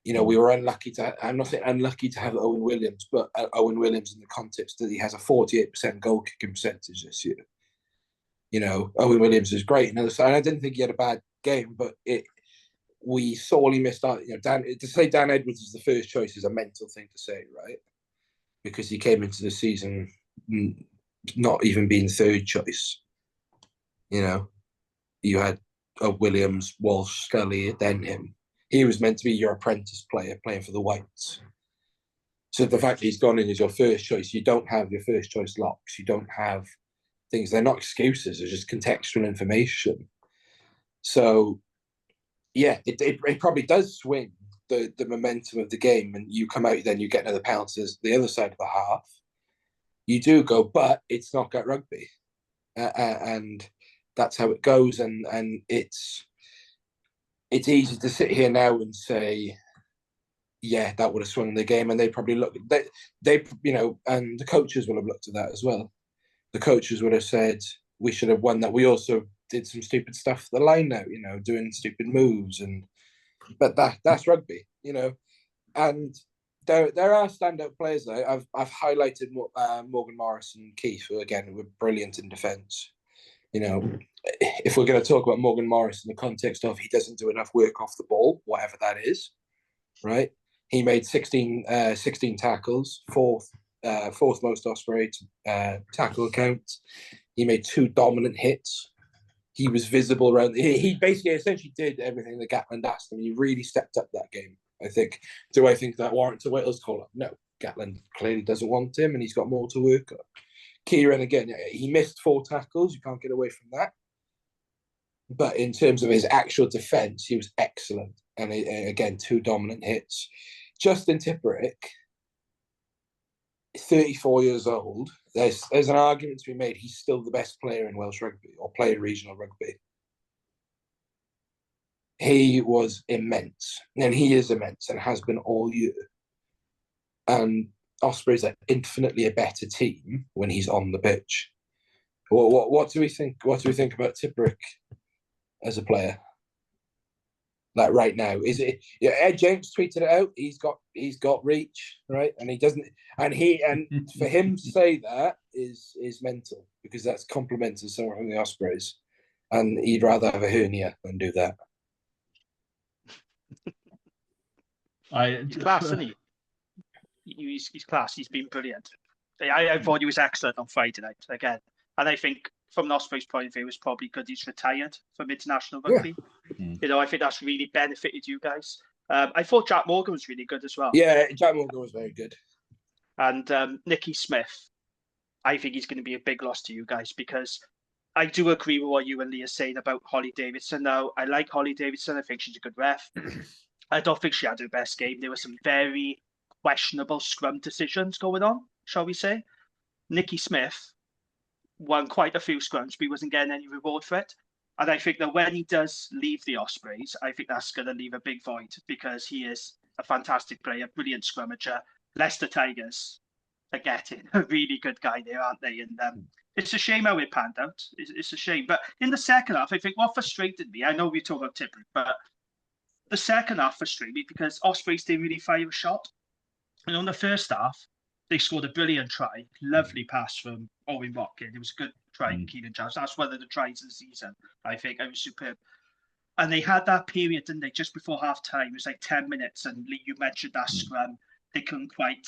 We were unlucky I'm not saying unlucky to have Owen Williams, but Owen Williams in the context that he has a 48% goal kicking percentage this year. Owen Williams is great. And I didn't think he had a bad game, but we sorely missed out. To say Dan Edwards is the first choice is a mental thing to say, right? Because he came into the season not even being third choice. You had Williams, Walsh, Scully, then him. He was meant to be your apprentice player playing for the Whites. So the fact that he's gone in as your first choice, you don't have your first choice locks. You don't have things. They're not excuses. They're just contextual information. So, yeah, it probably does swing the momentum of the game, and you come out, then you get another penalty the other side of the half. You do go, but it's knockout rugby. And that's how it goes. And it's easy to sit here now and say, yeah, that would have swung the game. And they probably and the coaches will have looked at that as well. The coaches would have said, we should have won that. We also did some stupid stuff at the line now, doing stupid moves. But that's rugby, and there are standout players though. I've highlighted Morgan Morris and Keith, who again were brilliant in defence. If we're going to talk about Morgan Morris in the context of he doesn't do enough work off the ball, whatever that is, right? He made 16 tackles, fourth most Osprey tackle count. He made 2 dominant hits. He was visible around. He basically essentially did everything that Gatland asked him. He really stepped up that game, I think. Do I think that warrants a Wales call-up? No. Gatland clearly doesn't want him, and he's got more to work on. Kieran, again, he missed 4 tackles. You can't get away from that. But in terms of his actual defence, he was excellent. And again, 2 dominant hits. Justin Tipperick, 34 years old. There's an argument to be made. He's still the best player in Welsh rugby or playing regional rugby. He was immense. And he is immense and has been all year. And Ospreys are infinitely a better team when he's on the pitch. What do we think? What do we think about Tipperick as a player? like right now. Is it? Yeah, Ed James tweeted it out. He's got reach, right? And he doesn't. And for him to say that is mental, because that's complimenting someone from the Ospreys, and he'd rather have a hernia than do that. He's class, isn't he? He's class. He's been brilliant. I thought he was excellent on Friday night again, and I think from an Ospreys point of view, it's probably good he's retired from international rugby. Yeah. I think that's really benefited you guys. I thought Jack Morgan was really good as well. Yeah, Jack Morgan was very good. And Nicky Smith, I think he's going to be a big loss to you guys, because I do agree with what you and Lee are saying about Holly Davidson. Now, I like Holly Davidson. I think she's a good ref. I don't think she had her best game. There were some very questionable scrum decisions going on, shall we say. Nicky Smith won quite a few scrums, but he wasn't getting any reward for it. And I think that when he does leave the Ospreys, I think that's going to leave a big void, because he is a fantastic player, brilliant scrummager. Leicester Tigers are getting a really good guy there, aren't they? And it's a shame how it panned out. It's a shame. But in the second half, I think what frustrated me, I know we talk about Tipper, but the second half frustrated me because Ospreys didn't really fire a shot. And on the first half, they scored a brilliant try, lovely pass from Owen Watkin. It was a good try, Keenan Jones. That's one of the tries of the season, I think. It was superb. And they had that period, didn't they, just before half-time. It was like 10 minutes, and Lee, you mentioned that scrum. They couldn't quite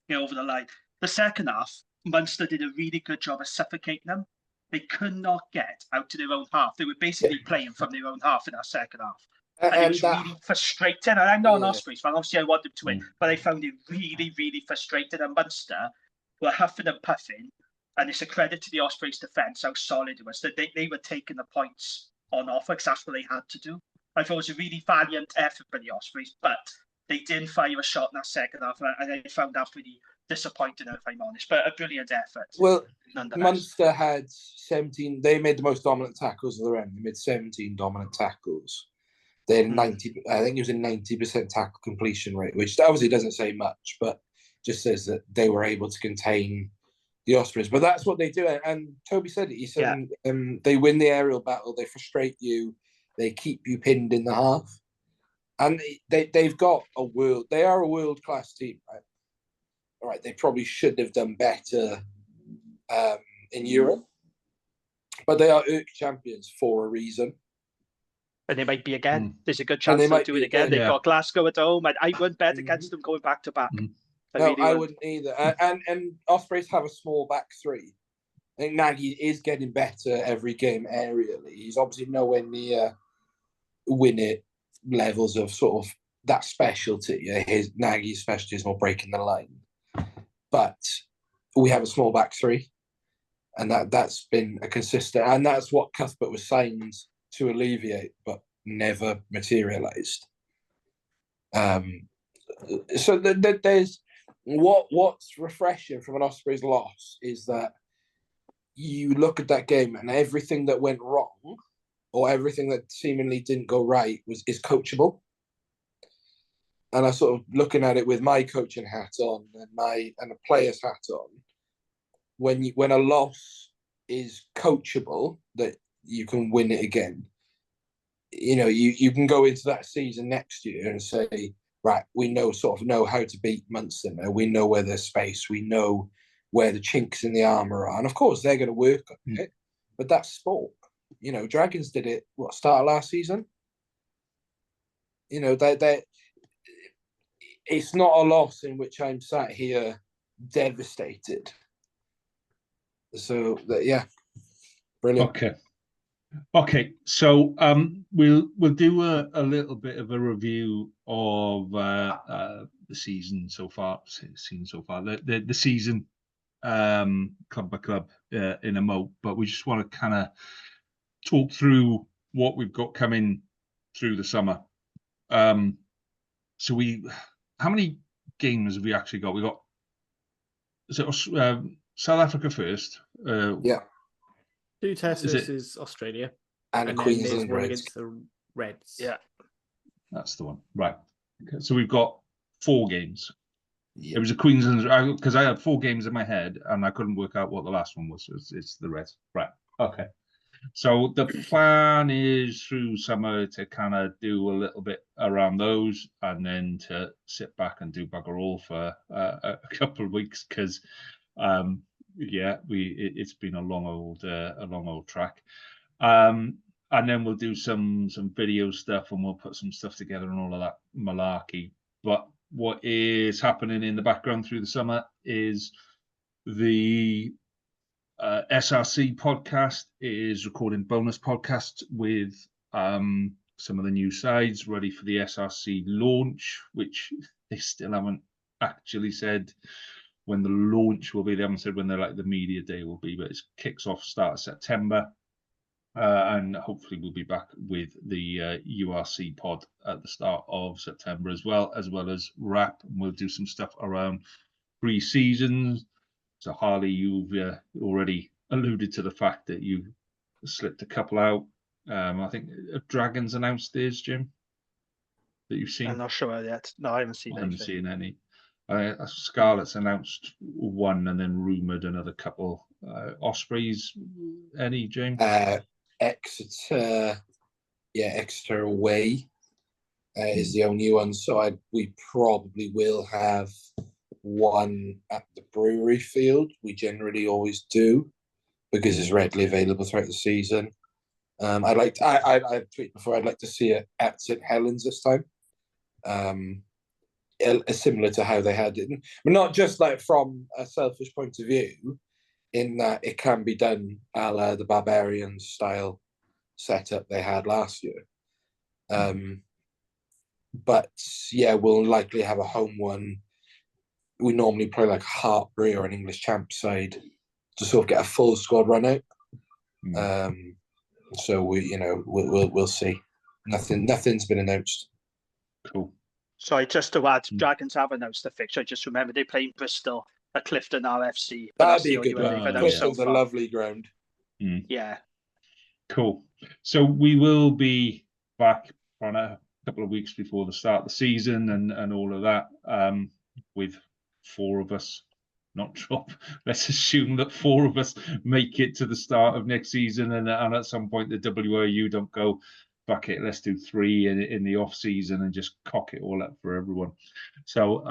get over the line. The second half, Munster did a really good job of suffocating them. They could not get out to their own half. They were basically playing from their own half in that second half. And it was really frustrating. And I'm not an Ospreys fan. Obviously, I want them to win. But I found it really, really frustrating. And Munster were huffing and puffing. And it's a credit to the Ospreys' defence how solid it was. That they were taking the points on offer, because that's what they had to do. I thought it was a really valiant effort by the Ospreys. But they didn't fire a shot in that second half. And I found that pretty disappointing, if I'm honest. But a brilliant effort. Well, Munster had 17. They made the most dominant tackles of the round. They made 17 dominant tackles. They had 90. I think it was a 90% tackle completion rate, which obviously doesn't say much, but just says that they were able to contain the Ospreys. But that's what they do. And Toby said it. He said they win the aerial battle. They frustrate you. They keep you pinned in the half. And they've got they are a world-class team, right? All right, they probably should have done better in Europe. But they are ERC champions for a reason. And they might be again. There's a good chance they'll do it again. They've got Glasgow at home. And I wouldn't bet against them going back to back. I wouldn't either. And Ospreys have a small back three. I think Nagy is getting better every game aerially. He's obviously nowhere near win it levels of sort of that specialty. Nagy's specialty is more breaking the line. But we have a small back three. And that's been a consistent. And that's what Cuthbert was signed to alleviate, but never materialised. So there's what's refreshing from an Ospreys loss is that you look at that game and everything that went wrong or everything that seemingly didn't go right is coachable. And I sort of looking at it with my coaching hat on and a player's hat on. When a loss is coachable, that you can win it again. You can go into that season next year and say, right, we know how to beat Munster now. We know where there's space. We know where the chinks in the armour are. And of course, they're going to work on it. But that's sport. Dragons did it, start of last season? It's not a loss in which I'm sat here devastated. So, brilliant. Okay. So we'll do a little bit of a review of the season so far. The season club by club in a mo, but we just want to kind of talk through what we've got coming through the summer. So how many games have we actually got? We got South Africa first. 2 tests versus Australia. And then Queensland one Reds. against the Reds. Yeah. That's the one. Right. Okay. So we've got 4 games. It was a Queensland, because I had 4 games in my head and I couldn't work out what the last one was. It's the Reds. Right. Okay. So the plan is through summer to kind of do a little bit around those, and then to sit back and do bugger all for a couple of weeks because, it's been a long old track. And then we'll do some video stuff, and we'll put some stuff together and all of that malarkey. But what is happening in the background through the summer is the SRC podcast is recording bonus podcasts with some of the new sides ready for the SRC launch, which they still haven't actually said when the launch will be. They haven't said when the media day will be, but it kicks off start of September. And hopefully we'll be back with the URC pod at the start of September as well as WRRAP. And we'll do some stuff around pre-seasons. So Harley, you've already alluded to the fact that you slipped a couple out. I think Dragons announced theirs, Jim, that you've seen. I'm not sure yet. No, I haven't seen anything. Seen any. Scarlet's announced one and then rumoured another couple. Ospreys, any, James? Exeter away is the only one. So we probably will have one at the brewery field. We generally always do because it's readily available throughout the season. I've tweeted before. I'd like to see it at St Helens this time. Similar to how they had it, but not just like from a selfish point of view. In that it can be done a la the Barbarians style setup they had last year. But yeah, we'll likely have a home one. We normally play like Hartbury or an English champ side to sort of get a full squad run out. So we'll see. Nothing's been announced. Cool. Sorry, just to add, Dragons have announced the fixture. Just remember they're playing Bristol at Clifton RFC. That'd be a good one. Clifton's a lovely ground. Yeah. Cool. So we will be back on a couple of weeks before the start of the season and all of that, with 4 of us not drop. Let's assume that 4 of us make it to the start of next season, and at some point the WRU don't go, fuck it, let's do 3 in the off season and just cock it all up for everyone. So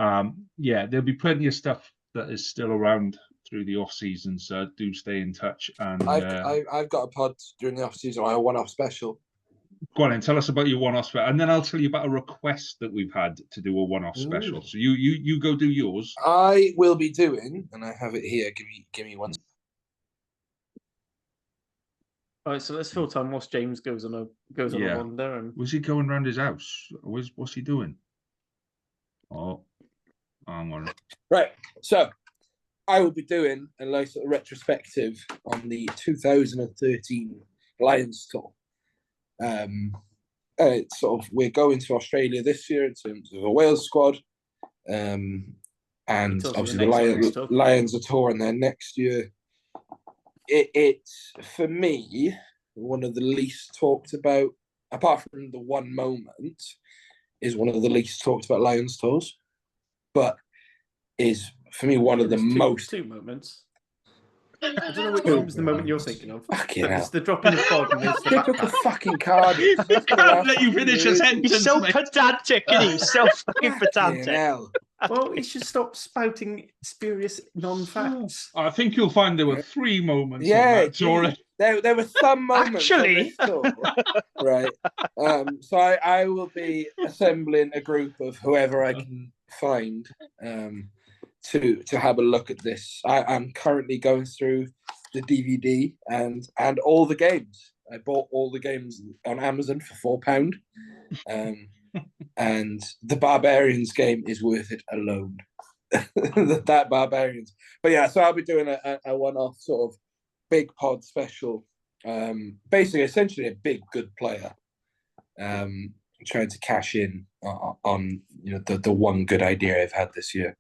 there'll be plenty of stuff that is still around through the off season, so do stay in touch. And I've got a pod during the off season. I one off special. Go on and tell us about your one off special, and then I'll tell you about a request that we've had to do a one off special. So you go do yours. I will be doing, and I have it here. Give me one. All right, so let's fill time whilst James goes on a wander. And was he going around his house? What's he doing? Oh, I'm on. Right, so I will be doing a nice little retrospective on the 2013 Lions tour. It's we're going to Australia this year in terms of a Wales squad, and obviously the Lions are touring there next year. It's for me one of the least talked about, apart from the one moment, is one of the least talked about Lions tours, but is for me one of the most. 2 moments. I don't know which one was the moment you're thinking of. It's the drop in the pod and it's the pick up the fucking card. I can't let you finish a sentence. He's so pedantic, isn't he? He's so fucking pedantic. Well, he should stop spouting spurious non-facts. I think you'll find there were 3 moments. Yeah, there were some moments. Actually, right. So I will be assembling a group of whoever I can find to have a look at this. I'm currently going through the DVD and all the games. I bought all the games on Amazon for £4. And the Barbarians game is worth it alone. that Barbarians. But yeah, so I'll be doing a one-off sort of big pod special. Basically, essentially a big good player. Trying to cash in on the one good idea I've had this year.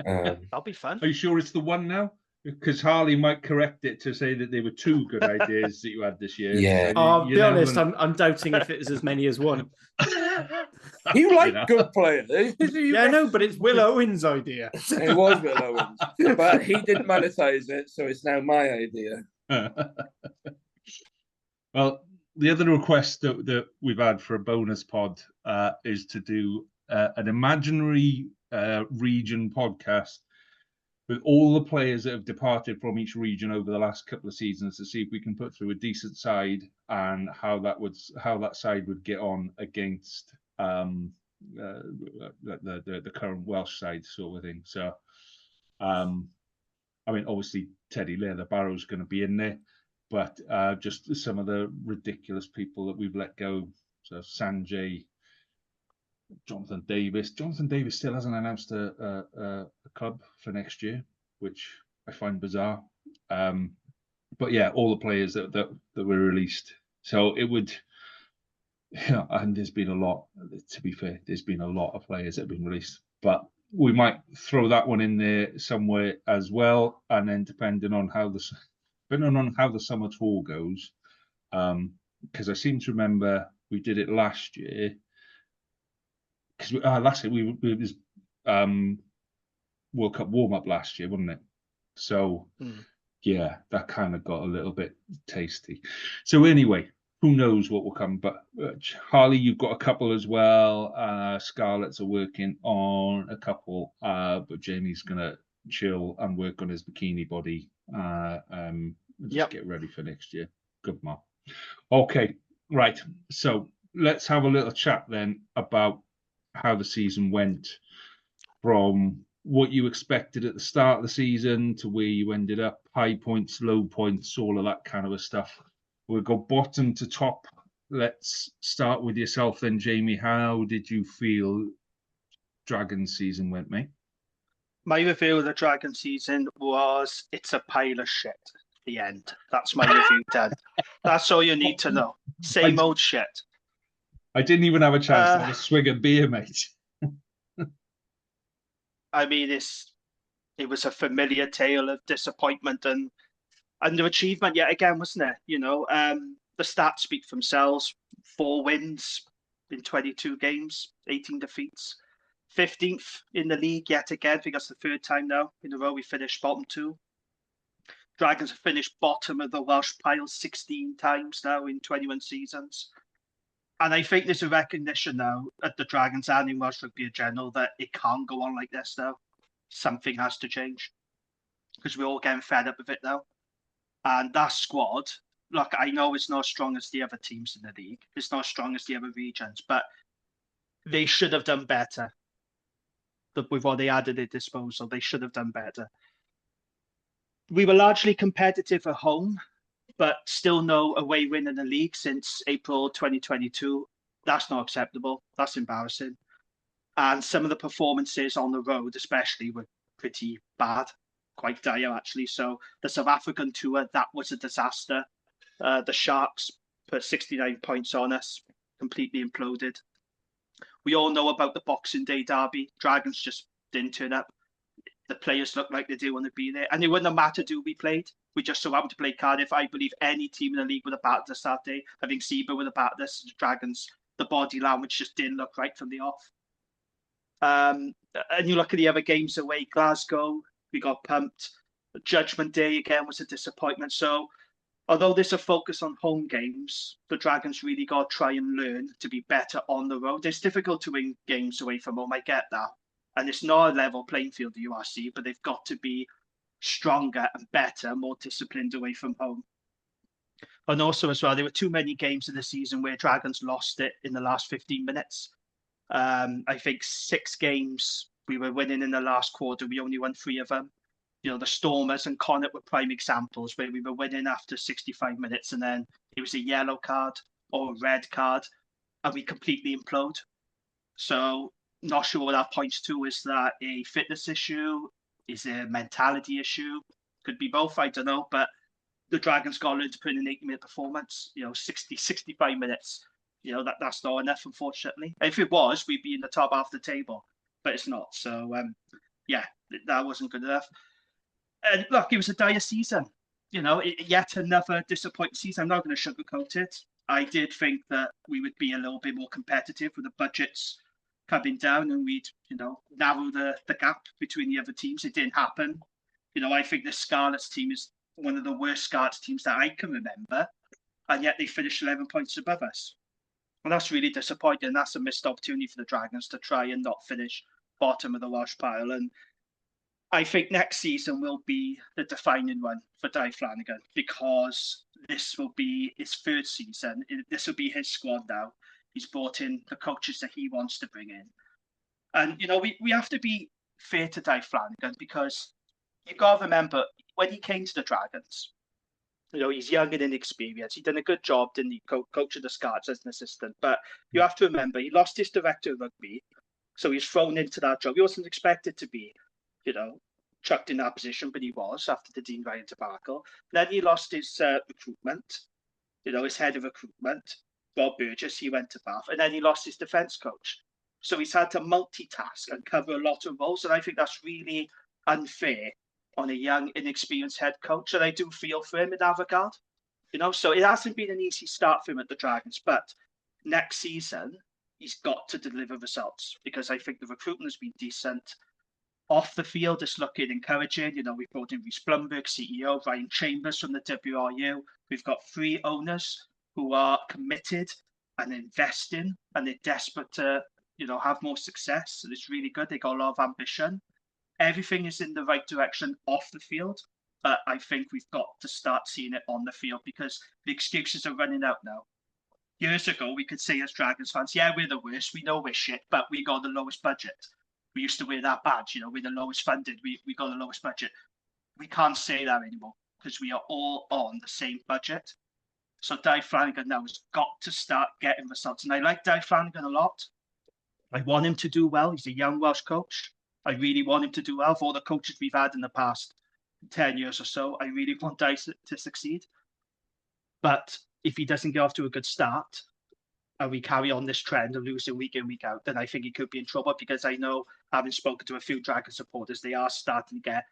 That'll be fun. Are you sure it's the one now? Because Harley might correct it to say that there were 2 good ideas that you had this year. Yeah. So I'll be honest, I'm doubting if it was as many as one. You like good players. Yeah, no, but it's Will Owen's idea. It was Will Owen's. But he didn't monetize it, so it's now my idea. Well, the other request that we've had for a bonus pod is to do an imaginary region podcast with all the players that have departed from each region over the last couple of seasons to see if we can put through a decent side and how that side would get on against the current Welsh side sort of thing. So, I mean, obviously Teddy Leatherbarrow's going to be in there, but just some of the ridiculous people that we've let go. So Sanjay, Jonathan Davis. Jonathan Davis still hasn't announced a club for next year, which I find bizarre. But yeah, all the players that were released. So it would, and there's been a lot. To be fair, there's been a lot of players that have been released, but we might throw that one in there somewhere as well. And then depending on how the summer tour goes, because I seem to remember we did it last year. Because last year it was World Cup warm up last year, wasn't it? So yeah, that kind of got a little bit tasty. So anyway, who knows what will come? But Harley, you've got a couple as well. Scarlett's are working on a couple, but Jamie's gonna chill and work on his bikini body. Just get ready for next year. Good man. Okay, right. So let's have a little chat then about how the season went, from what you expected at the start of the season to where you ended up, high points, low points, all of that kind of stuff. We'll go bottom to top. Let's start with yourself then, Jamie. How did you feel Dragon season went, mate? My review of the Dragon season was it's a pile of shit. The end. That's my review done. That's all you need to know. Same old shit. I didn't even have a chance to have a swig of beer, mate. I mean, it was a familiar tale of disappointment and underachievement yet again, wasn't it? You know, the stats speak for themselves. 4 wins in 22 games, 18 defeats. 15th in the league yet again. I think that's the 3rd time now in a row we finished bottom 2. Dragons have finished bottom of the Welsh pile 16 times now in 21 seasons. And I think there's a recognition now at the Dragons and in Welsh Rugby in general that it can't go on like this now. Something has to change because we're all getting fed up with it now. And that squad, look, I know it's not as strong as the other teams in the league. It's not as strong as the other regions, but they should have done better. With what they had at their disposal, they should have done better. We were largely competitive at home, but still no away win in the league since April 2022. That's not acceptable. That's embarrassing. And some of the performances on the road, especially, were pretty bad, quite dire, actually. So the South African tour, that was a disaster. The Sharks put 69 points on us, completely imploded. We all know about the Boxing Day derby. Dragons just didn't turn up. The players looked like they didn't want to be there. And it wouldn't have mattered who we played. We just so happened to play Cardiff. I believe any team in the league would have battered us that day. I think Seba would have battered us. The Dragons, the body language just didn't look right from the off. And you look at the other games away, Glasgow, we got pumped. Judgment Day again was a disappointment. So although there's a focus on home games, the Dragons really got to try and learn to be better on the road. It's difficult to win games away from home, I get that. And it's not a level playing field, the URC, but they've got to be stronger and better, more disciplined away from home. And also as well, there were too many games in the season where Dragons lost it in the last 15 minutes. I think 6 games we were winning in the last quarter. We only won 3 of them. You know, the Stormers and Connacht were prime examples where we were winning after 65 minutes and then it was a yellow card or a red card and we completely implode. So not sure what that points to. Is that a fitness issue? Is it a mentality issue? Could be both, I don't know. But the Dragons got to learn to put in an 80-minute performance. You know, 65 minutes. You know, that's not enough, unfortunately. If it was, we'd be in the top half of the table. But it's not. So, yeah, that wasn't good enough. And look, it was a dire season. You know, yet another disappointing season. I'm not going to sugarcoat it. I did think that we would be a little bit more competitive with the budgets coming down and we'd, you know, narrow the gap between the other teams. It didn't happen. You know, I think the Scarlets team is one of the worst Scarlets teams that I can remember. and yet they finished 11 points above us. And that's really disappointing. That's a missed opportunity for the Dragons to try and not finish bottom of the Welsh pile. And I think next season will be the defining one for Dave Flanagan, because this will be his third season. This will be his squad now. He's brought in the coaches that he wants to bring in. And, you know, we have to be fair to Dave Flanagan, because you've got to remember, when he came to the Dragons, you know, he's young and inexperienced. He done a good job, didn't he, coaching the Scarps as an assistant. But you have to remember, he lost his director of rugby, so he's thrown into that job. He wasn't expected to be, you know, chucked in that position, but he was after the Dean Ryan debacle. Then he lost his recruitment, you know, his head of recruitment, Bob Burgess. He went to Bath, and then he lost his defence coach. So he's had to multitask and cover a lot of roles, and I think that's really unfair on a young, inexperienced head coach. And I do feel for him in that regard, you know. So it hasn't been an easy start for him at the Dragons, but next season he's got to deliver results, because I think the recruitment has been decent. Off the field, it's looking encouraging. You know, we've brought in Rhys Blumberg, CEO, Ryan Chambers from the WRU. We've got 3 owners who are committed and investing, and they're desperate to, you know, have more success. And it's really good. They got a lot of ambition. Everything is in the right direction off the field, but I think we've got to start seeing it on the field, because the excuses are running out now. Years ago, we could say as Dragons fans, yeah, we're the worst. We know we're shit, but we got the lowest budget. We used to wear that badge, you know, we're the lowest funded. We got the lowest budget. We can't say that anymore, because we are all on the same budget. So Dave Flanagan now has got to start getting results. And I like Dave Flanagan a lot. I want him to do well. He's a young Welsh coach. I really want him to do well. For all the coaches we've had in the past 10 years or so, I really want Dave to succeed. But if he doesn't get off to a good start, and we carry on this trend of losing week in, week out, then I think he could be in trouble, because I know, having spoken to a few Dragon supporters, they are starting to get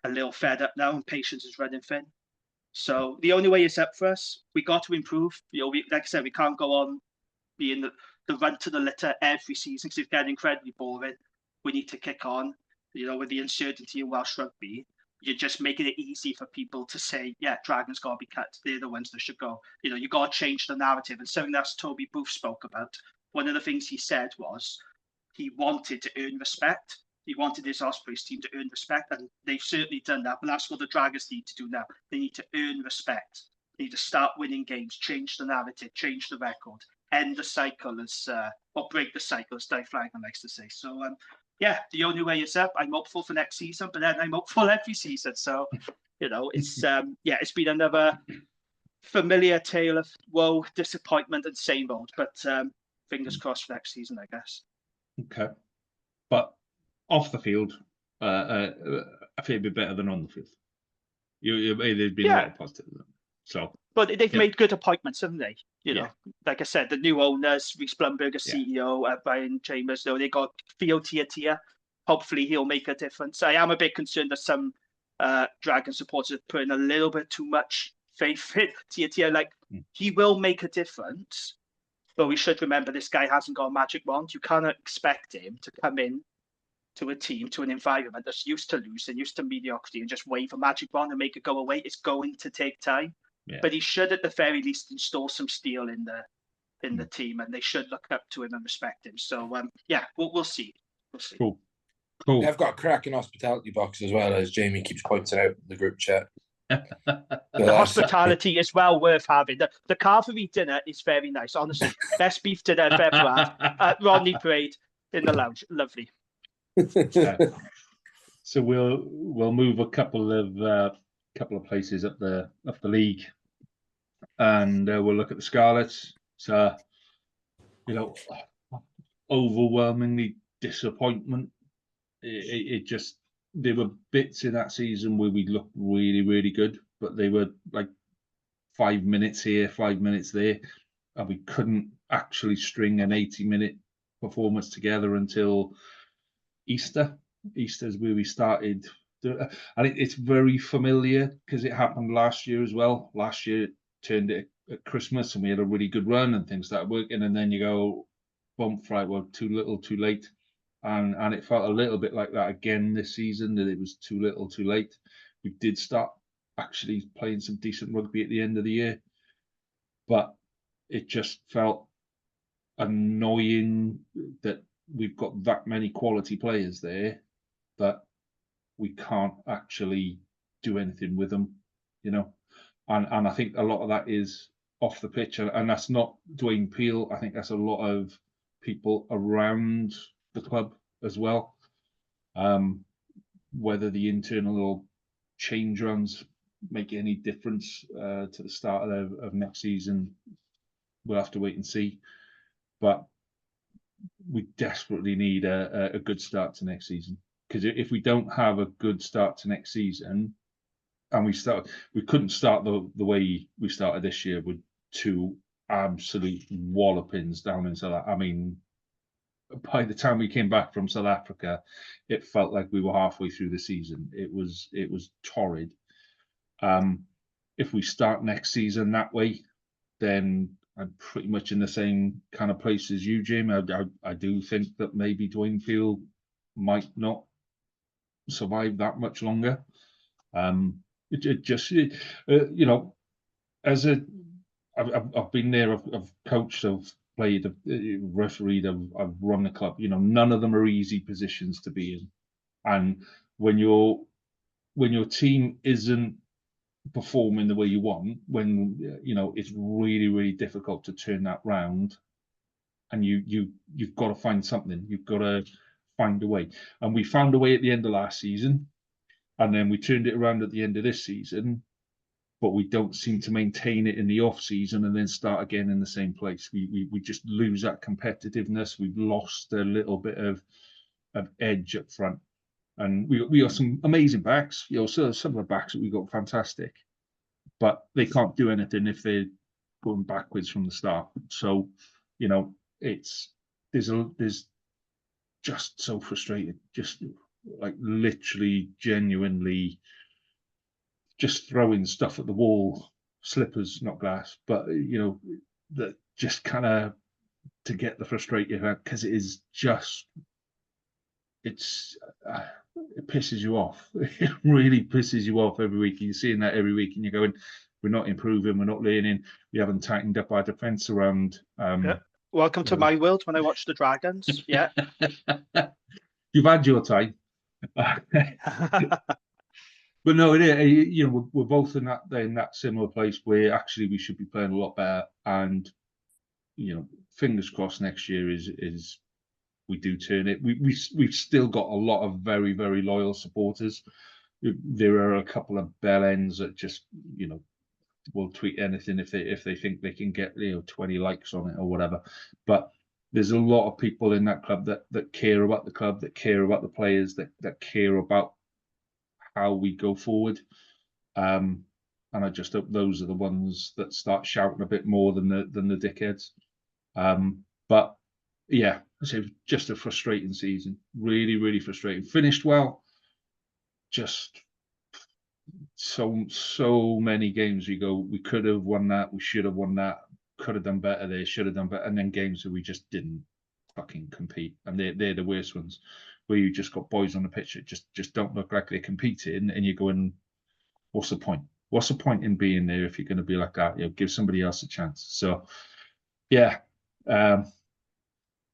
a little fed up now, and patience is running thin. So the only way is up for us. We got to improve. You know, like I said, we can't go on being the run to the litter every season, because it's getting incredibly boring. We need to kick on. You know, with the uncertainty in Welsh rugby, you're just making it easy for people to say, yeah, Dragons got to be cut. They're the ones that should go. You know, you got to change the narrative. And something that Toby Booth spoke about, one of the things he said was he wanted to earn respect. He wanted his Ospreys team to earn respect, and they've certainly done that. But that's what the Dragons need to do now. They need to earn respect. They need to start winning games, change the narrative, change the record, end the cycle, or break the cycle, as Dave Flanagan likes to say. So, yeah, the only way is up. I'm hopeful for next season, but then I'm hopeful every season. So, you know, it's it's been another familiar tale of woe, disappointment, and same old. But fingers crossed for next season, I guess. Okay, but off the field, I think it'd be better than on the field. There'd be a lot of positive. So, but they've made good appointments, haven't they? You know, like I said, the new owners, Rhys Blumberg, CEO, Ryan Chambers, they got field tier. Hopefully he'll make a difference. I am a bit concerned that some Dragon supporters are putting a little bit too much faith in tier. Like, he will make a difference, but we should remember this guy hasn't got a magic wand. You cannot expect him to come in to a team, to an environment that's used to losing, used to mediocrity, and just wave a magic wand and make it go away. It's going to take time. Yeah. But he should, at the very least, install some steel in the team, and they should look up to him and respect him. So, we'll see. We'll see. Cool. I've got a cracking hospitality box as well, as Jamie keeps pointing out in the group chat. The hospitality is well worth having. The Carvery dinner is very nice. Honestly, best beef dinner I've ever had at Rodney Parade in the lounge. Lovely. So we'll move a couple of places up the league, and we'll look at the Scarlets. So, you know, overwhelmingly disappointment. It just, there were bits in that season where we looked really, really good, but they were like 5 minutes here, 5 minutes there, and we couldn't actually string an 80-minute performance together until Easter. Easter's where we started. And it's very familiar because it happened last year as well. Last year it turned it at Christmas and we had a really good run and things started working, and then you go, bump, right, well, too little, too late. And it felt a little bit like that again this season, that it was too little, too late. We did start actually playing some decent rugby at the end of the year. but it just felt annoying that we've got that many quality players there, but we can't actually do anything with them, and I think a lot of that is off the pitch, and that's not Dwayne Peel. I think that's a lot of people around the club as well. Whether the internal change runs make any difference to the start of next season, we'll have to wait and see. But we desperately need a good start to next season, because if we don't have a good start to next season, and we couldn't start the way we started this year with 2 absolute wallopings down in South Africa. I mean, by the time we came back from South Africa, it felt like we were halfway through the season. It was torrid. If we start next season that way, then I'm pretty much in the same kind of place as you, Jim. I do think that maybe Dwayne Peel might not survive that much longer. It just, I've been there, I've coached, I've played, I've refereed, I've run the club. None of them are easy positions to be in, and when your team isn't performing the way you want, when it's really, really difficult to turn that round, and you've got to find something. You've got to find a way, and we found a way at the end of last season, and then we turned it around at the end of this season, but we don't seem to maintain it in the off season and then start again in the same place. We just lose that competitiveness. We've lost a little bit of edge up front. And we got some amazing backs. So some of the backs that we got fantastic, but they can't do anything if they're going backwards from the start. So, there's just so frustrated, just like literally, genuinely, just throwing stuff at the wall, slippers, not glass, but that just kind of to get the frustrated out, because it is just, it pisses you off. It really pisses you off every week. You're seeing that every week, and you're going, we're not improving, we're not learning, we haven't tightened up our defence around. Welcome to my world when I watch the Dragons. Yeah. You've had your time. But no, we're both in that similar place where actually we should be playing a lot better, and fingers crossed next year is we do turn it. We've still got a lot of very, very loyal supporters. There are a couple of bell ends that just will tweet anything if they think they can get 20 likes on it or whatever. But there's a lot of people in that club that care about the club, that care about the players, that care about how we go forward. And I just hope those are the ones that start shouting a bit more than the dickheads. But yeah, so just a frustrating season. Really, really frustrating. Finished well. Just so many games we go, we could have won that, we should have won that, could have done better there, should have done better, and then games where we just didn't fucking compete, and they're the worst ones, where you just got boys on the pitch that just don't look like they're competing, and you're going, what's the point? What's the point in being there if you're going to be like that? Give somebody else a chance. So yeah,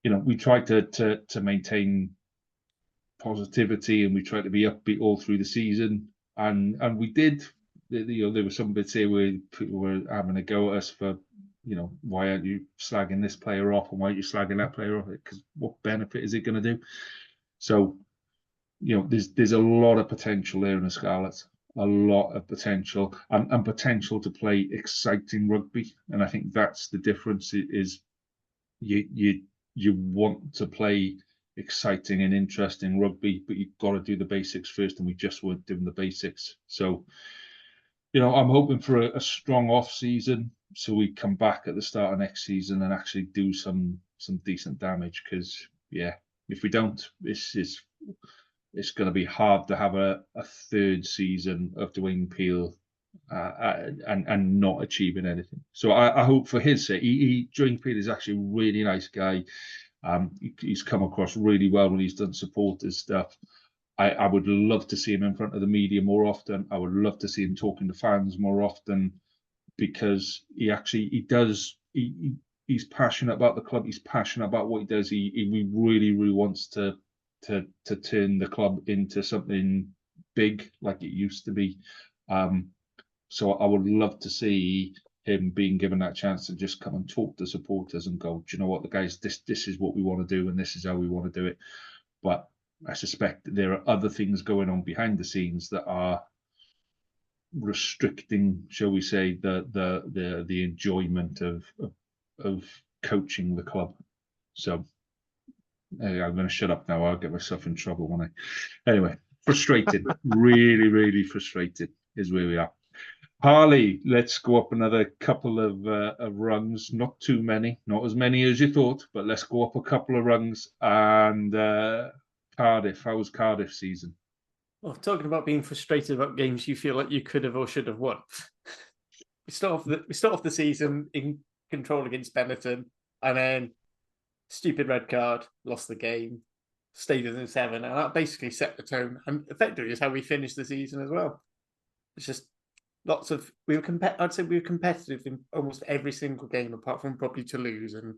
we tried to maintain positivity, and we tried to be upbeat all through the season, and we did. There were some bits here where people were having a go at us for, why aren't you slagging this player off, and why aren't you slagging that player off? Because what benefit is it going to do? So, there's a lot of potential there in the Scarlets, a lot of potential, and potential to play exciting rugby. And I think that's the difference. Is you want to play exciting and interesting rugby, but you've got to do the basics first, and we just weren't doing the basics. So, I'm hoping for a strong off season, so we come back at the start of next season and actually do some decent damage. Because if we don't, it's going to be hard to have a third season of Dwayne Peel and not achieving anything. So I hope for his sake, Dwayne Peel is actually a really nice guy. He's come across really well when he's done supporters stuff. I would love to see him in front of the media more often. I would love to see him talking to fans more often. because he's passionate about the club. He's passionate about what he does. He really, really wants to turn the club into something big like it used to be. So I would love to see him being given that chance to just come and talk to supporters and go, do you know what, the guys, this is what we want to do and this is how we want to do it. But I suspect there are other things going on behind the scenes that are restricting, shall we say, the enjoyment of coaching the club. So I'm going to shut up now. I'll get myself in trouble, won't I? Anyway, frustrated, really, really frustrated is where we are. Harley, let's go up another couple of rungs. Not too many, not as many as you thought, but let's go up a couple of rungs. And Cardiff, how was Cardiff season? Well, talking about being frustrated about games you feel like you could have or should have won. We start off the season in control against Benetton, and then stupid red card, lost the game, stayed within 7, and that basically set the tone. And effectively is how we finished the season as well. It's just lots of I'd say we were competitive in almost every single game apart from probably Toulouse. And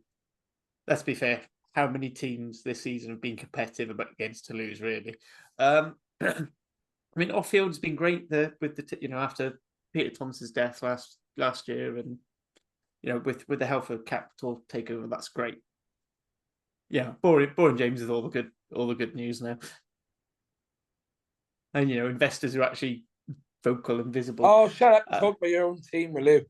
let's be fair, how many teams this season have been competitive against Toulouse? Really, I mean, off field's been great there with after Peter Thomas's death last year, and with the help of capital takeover, that's great. Yeah, boring James is all the good news now, and investors are actually vocal and visible. Oh, shut up! Talk about your own team, will you?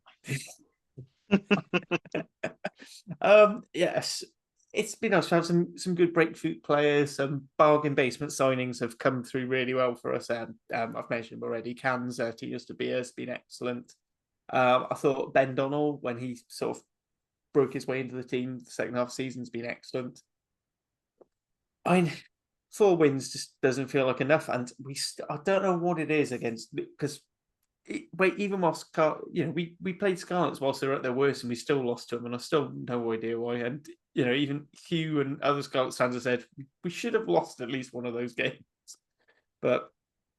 Yes, it's been nice to have some good breakthrough players. Some bargain basement signings have come through really well for us. And I've mentioned already, Cans, Tios De Beer has been excellent. I thought Ben Donnell, when he sort of broke his way into the team, the second half of the season's been excellent. 4 wins just doesn't feel like enough, and I don't know what it is because even whilst we played Scarlets whilst they were at their worst, and we still lost to them, and I still no idea why. And even Hugh and other Scarlets fans have said we should have lost at least one of those games. But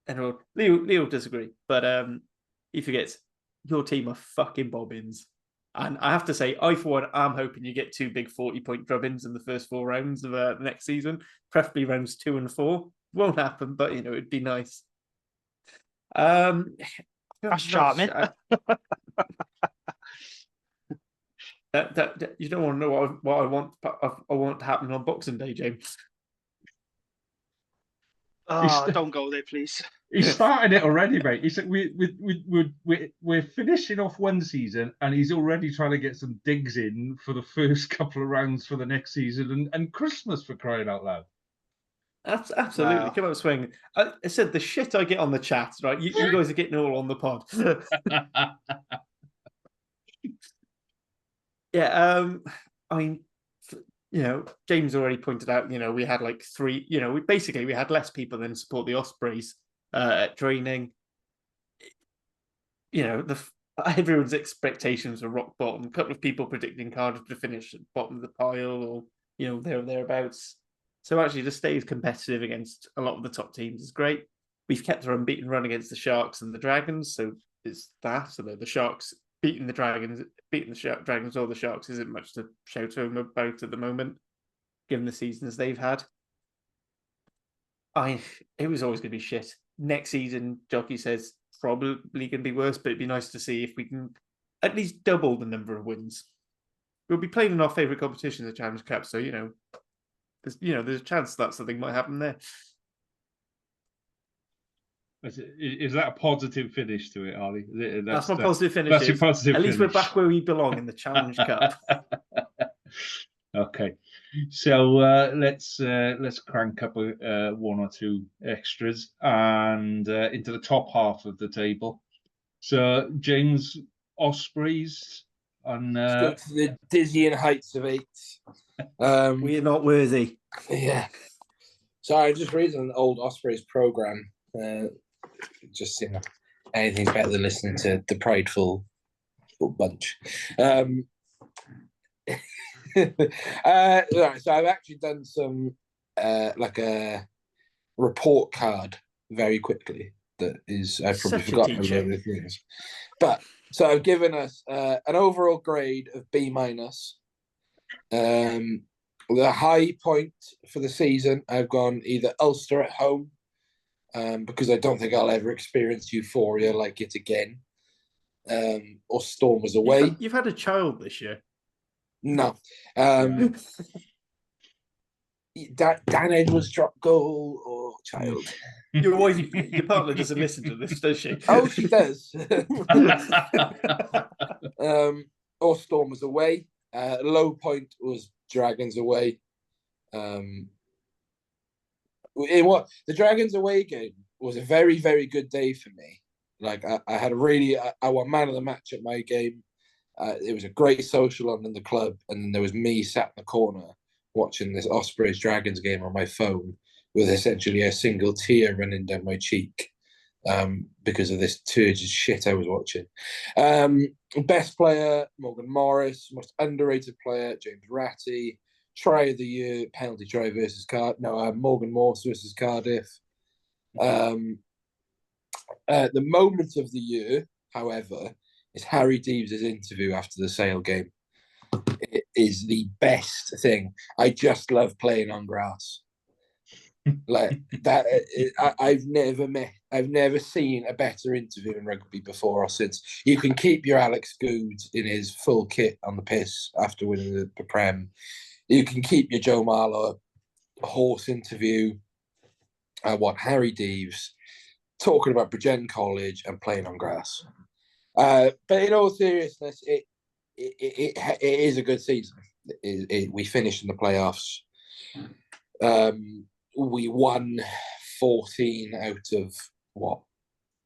anyway, Leo disagree, but he forgets your team are fucking bobbins. And I have to say, I for one am hoping you get 2 big 40-point drubbins in the first 4 rounds of the next season, preferably rounds 2 and 4. Won't happen, but it'd be nice. That's charming. That you don't want to know what I want. I want to happen on Boxing Day, James. Oh, don't go there, please. He's starting it already, mate. He said we're finishing off one season, and he's already trying to get some digs in for the first couple of rounds for the next season and Christmas, for crying out loud. Absolutely. Wow. Come on, swing. I said the shit I get on the chat, right? You guys are getting all on the pod. Yeah. I mean, James already pointed out, we had like 3, we had less people than support the Ospreys at training. Everyone's expectations were rock bottom. A couple of people predicting Cardiff to finish at the bottom of the pile, or thereabouts. So actually, to stay competitive against a lot of the top teams is great. We've kept our unbeaten run against the Sharks and the Dragons, so it's that. So the Sharks beating the Dragons, Dragons or the Sharks isn't much to shout home about at the moment, given the seasons they've had. It was always going to be shit. Next season, Jockey says probably going to be worse, but it'd be nice to see if we can at least double the number of wins. We'll be playing in our favourite competition, the Challenge Cup, so there's a chance that something might happen there. Is that a positive finish to it, Ollie? That's my positive finish. That's your positive At least finish. we're back where we belong in the Challenge Cup. Okay, so let's crank up 1 or 2 extras and into the top half of the table. So James, Ospreys on the dizzying heights of 8. We are not worthy. Yeah. So I just read an old Ospreys program. Just anything's better than listening to the prideful bunch. So I've actually done some like a report card very quickly. That is, I've probably forgotten a load of things. But So I've given us an overall grade of B minus. The high point for the season, I've gone either Ulster at home, because I don't think I'll ever experience euphoria like it again, or Stormers away. You've had a child this year. No. Dan Edwards drop goal or child. Your wife, your partner doesn't listen to this, does she? Oh, she does. Or Stormers away. Low point was Dragons away. In what the Dragons away game was a very, very good day for me. Like I had I won man of the match at my game. It was a great social on in the club, and then there was me sat in the corner watching this Ospreys Dragons game on my phone with essentially a single tear running down my cheek, because of this turgid shit I was watching. Best player, Morgan Morris. Most underrated player, James Ratty. Try of the year, penalty try versus Morgan Morse versus Cardiff. The moment of the year, however, is Harry Deeves' interview after the Sale game. It is the best thing. I just love playing on grass. Like that, I've never seen a better interview in rugby before or since. You can keep your Alex Good in his full kit on the piss after winning the Prem. You can keep your Joe Marler horse interview. I want Harry Deeves talking about Bridgend College and playing on grass. But in all seriousness, it is a good season. We finished in the playoffs. We won 14 out of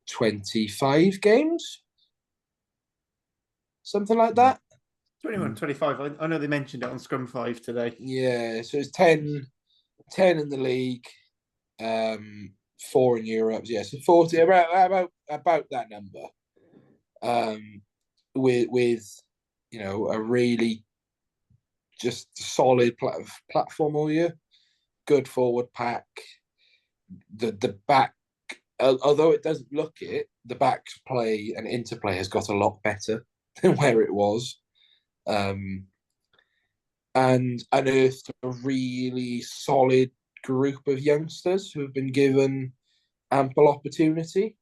25 games? Something like that. 21, 25. I know they mentioned it on Scrum 5 today. Yeah, so it's 10 in the league, 4 in Europe. Yeah, so 40, about that number. With a really just solid platform all year. Good forward pack. The back, although it doesn't look it, the back's play and interplay has got a lot better than where it was. And unearthed a really solid group of youngsters who have been given ample opportunity.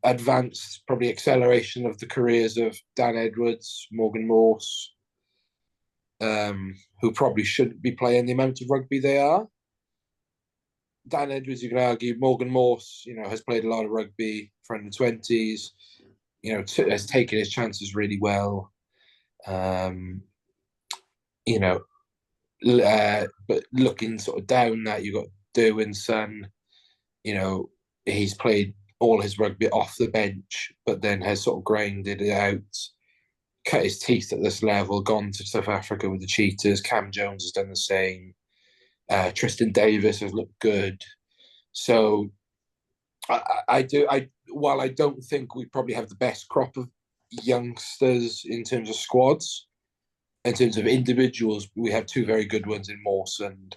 Advanced, probably acceleration of the careers of Dan Edwards, Morgan Morse, who probably shouldn't be playing the amount of rugby they are. Dan Edwards, you can argue. Morgan Morse, has played a lot of rugby for under 20s, has taken his chances really well. But looking sort of down that, you've got Derwin's son, he's played all his rugby off the bench, but then has sort of grinded it out, cut his teeth at this level, gone to South Africa with the Cheetahs. Cam Jones has done the same. Tristan Davis has looked good. So while I don't think we probably have the best crop of youngsters in terms of squads, in terms of individuals, we have two very good ones in Morse and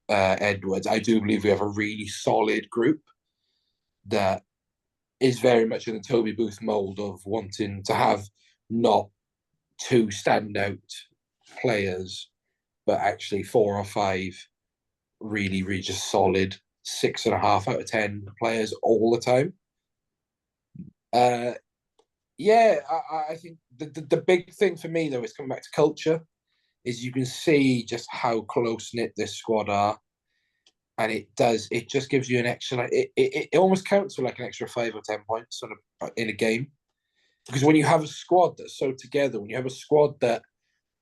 Edwards. I do believe we have a really solid group that is very much in the Toby Booth mould of wanting to have not two standout players, but actually 4 or 5 really, really just solid 6.5 out of 10 players all the time. I think the big thing for me, though, is coming back to culture, is you can see just how close-knit this squad are. And it just gives you an extra, it almost counts for like an extra 5 or 10 points sort of in a game. Because when you have a squad that's so together, when you have a squad that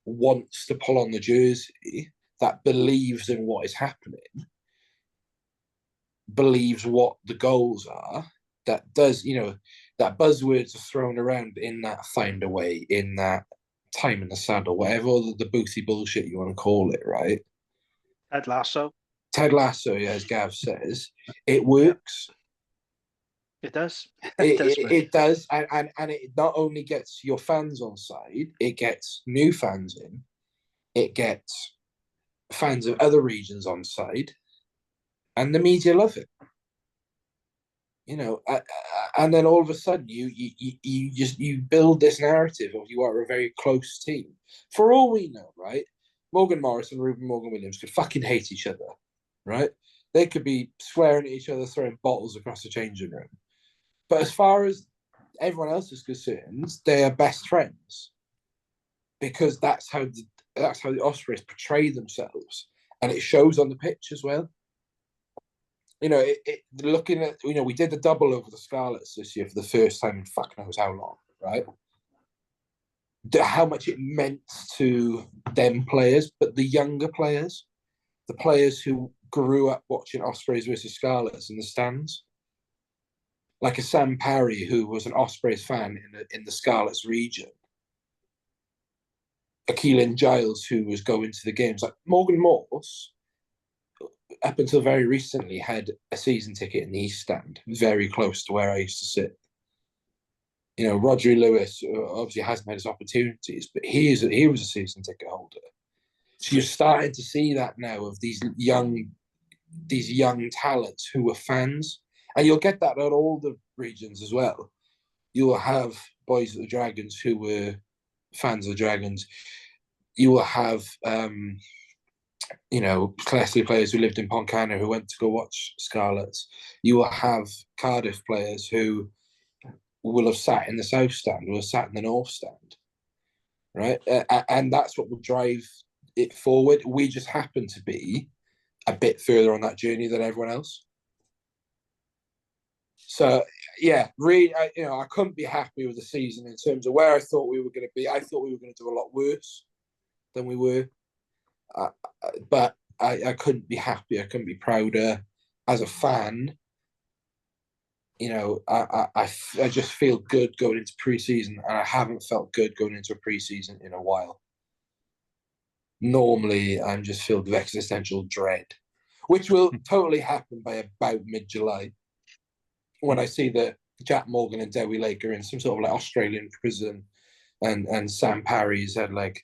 wants to pull on the jersey, that believes in what is happening, believes what the goals are, that does, that buzzwords are thrown around in that find a way, in that time in the saddle, whatever the boothy bullshit you want to call it, right? Ted Lasso, as Gav says, it works. It does. It does, and it not only gets your fans on side, it gets new fans in, it gets fans of other regions on side, and the media love it. and then all of a sudden you build this narrative of you are a very close team. For all we know, right? Morgan Morris and Ruben Morgan Williams could fucking hate each other, right? They could be swearing at each other, throwing bottles across the changing room. But as far as everyone else is concerned, they are best friends, because that's how the Ospreys portray themselves, and it shows on the pitch as well. Looking at, we did the double over the Scarlets this year for the first time in fuck knows how long, right? How much it meant to them players, but the younger players, the players who grew up watching Ospreys versus Scarlets in the stands, like a Sam Parry, who was an Ospreys fan in the Scarlets region, a Keelan Giles, who was going to the games, like Morgan Morse, up until very recently, had a season ticket in the East Stand, very close to where I used to sit. Rodri Lewis obviously hasn't had his opportunities, but he was a season ticket holder. So you're starting to see that now of these young talents who are fans, and you'll get that at all the regions as well. You will have boys at the Dragons who were fans of the Dragons. You will have classy players who lived in Pontcanna who went to go watch Scarlets. You will have Cardiff players who will have sat in the South Stand, will have sat in the North Stand, right? And that's what will drive it forward. We just happen to be a bit further on that journey than everyone else. So, yeah, really, I couldn't be happy with the season in terms of where I thought we were going to be. I thought we were going to do a lot worse than we were. But I couldn't be happy. I couldn't be prouder. As a fan, I just feel good going into pre-season, and I haven't felt good going into a pre-season in a while. Normally, I'm just filled with existential dread, which will totally happen by about mid-July, when I see that Jack Morgan and Dewi Lake are in some sort of like Australian prison, and Sam Parry's had like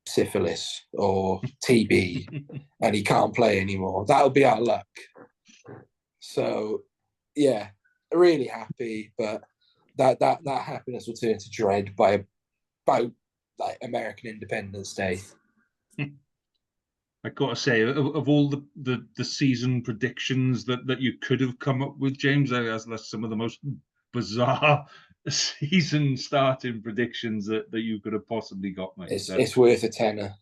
syphilis or TB and he can't play anymore. That'll be our luck. So yeah, really happy, but that happiness will turn to dread by about like American Independence Day. I got to say, of all the season predictions that you could have come up with, James, that's some of the most bizarre season starting predictions that you could have possibly got, mate. It's worth a tenner.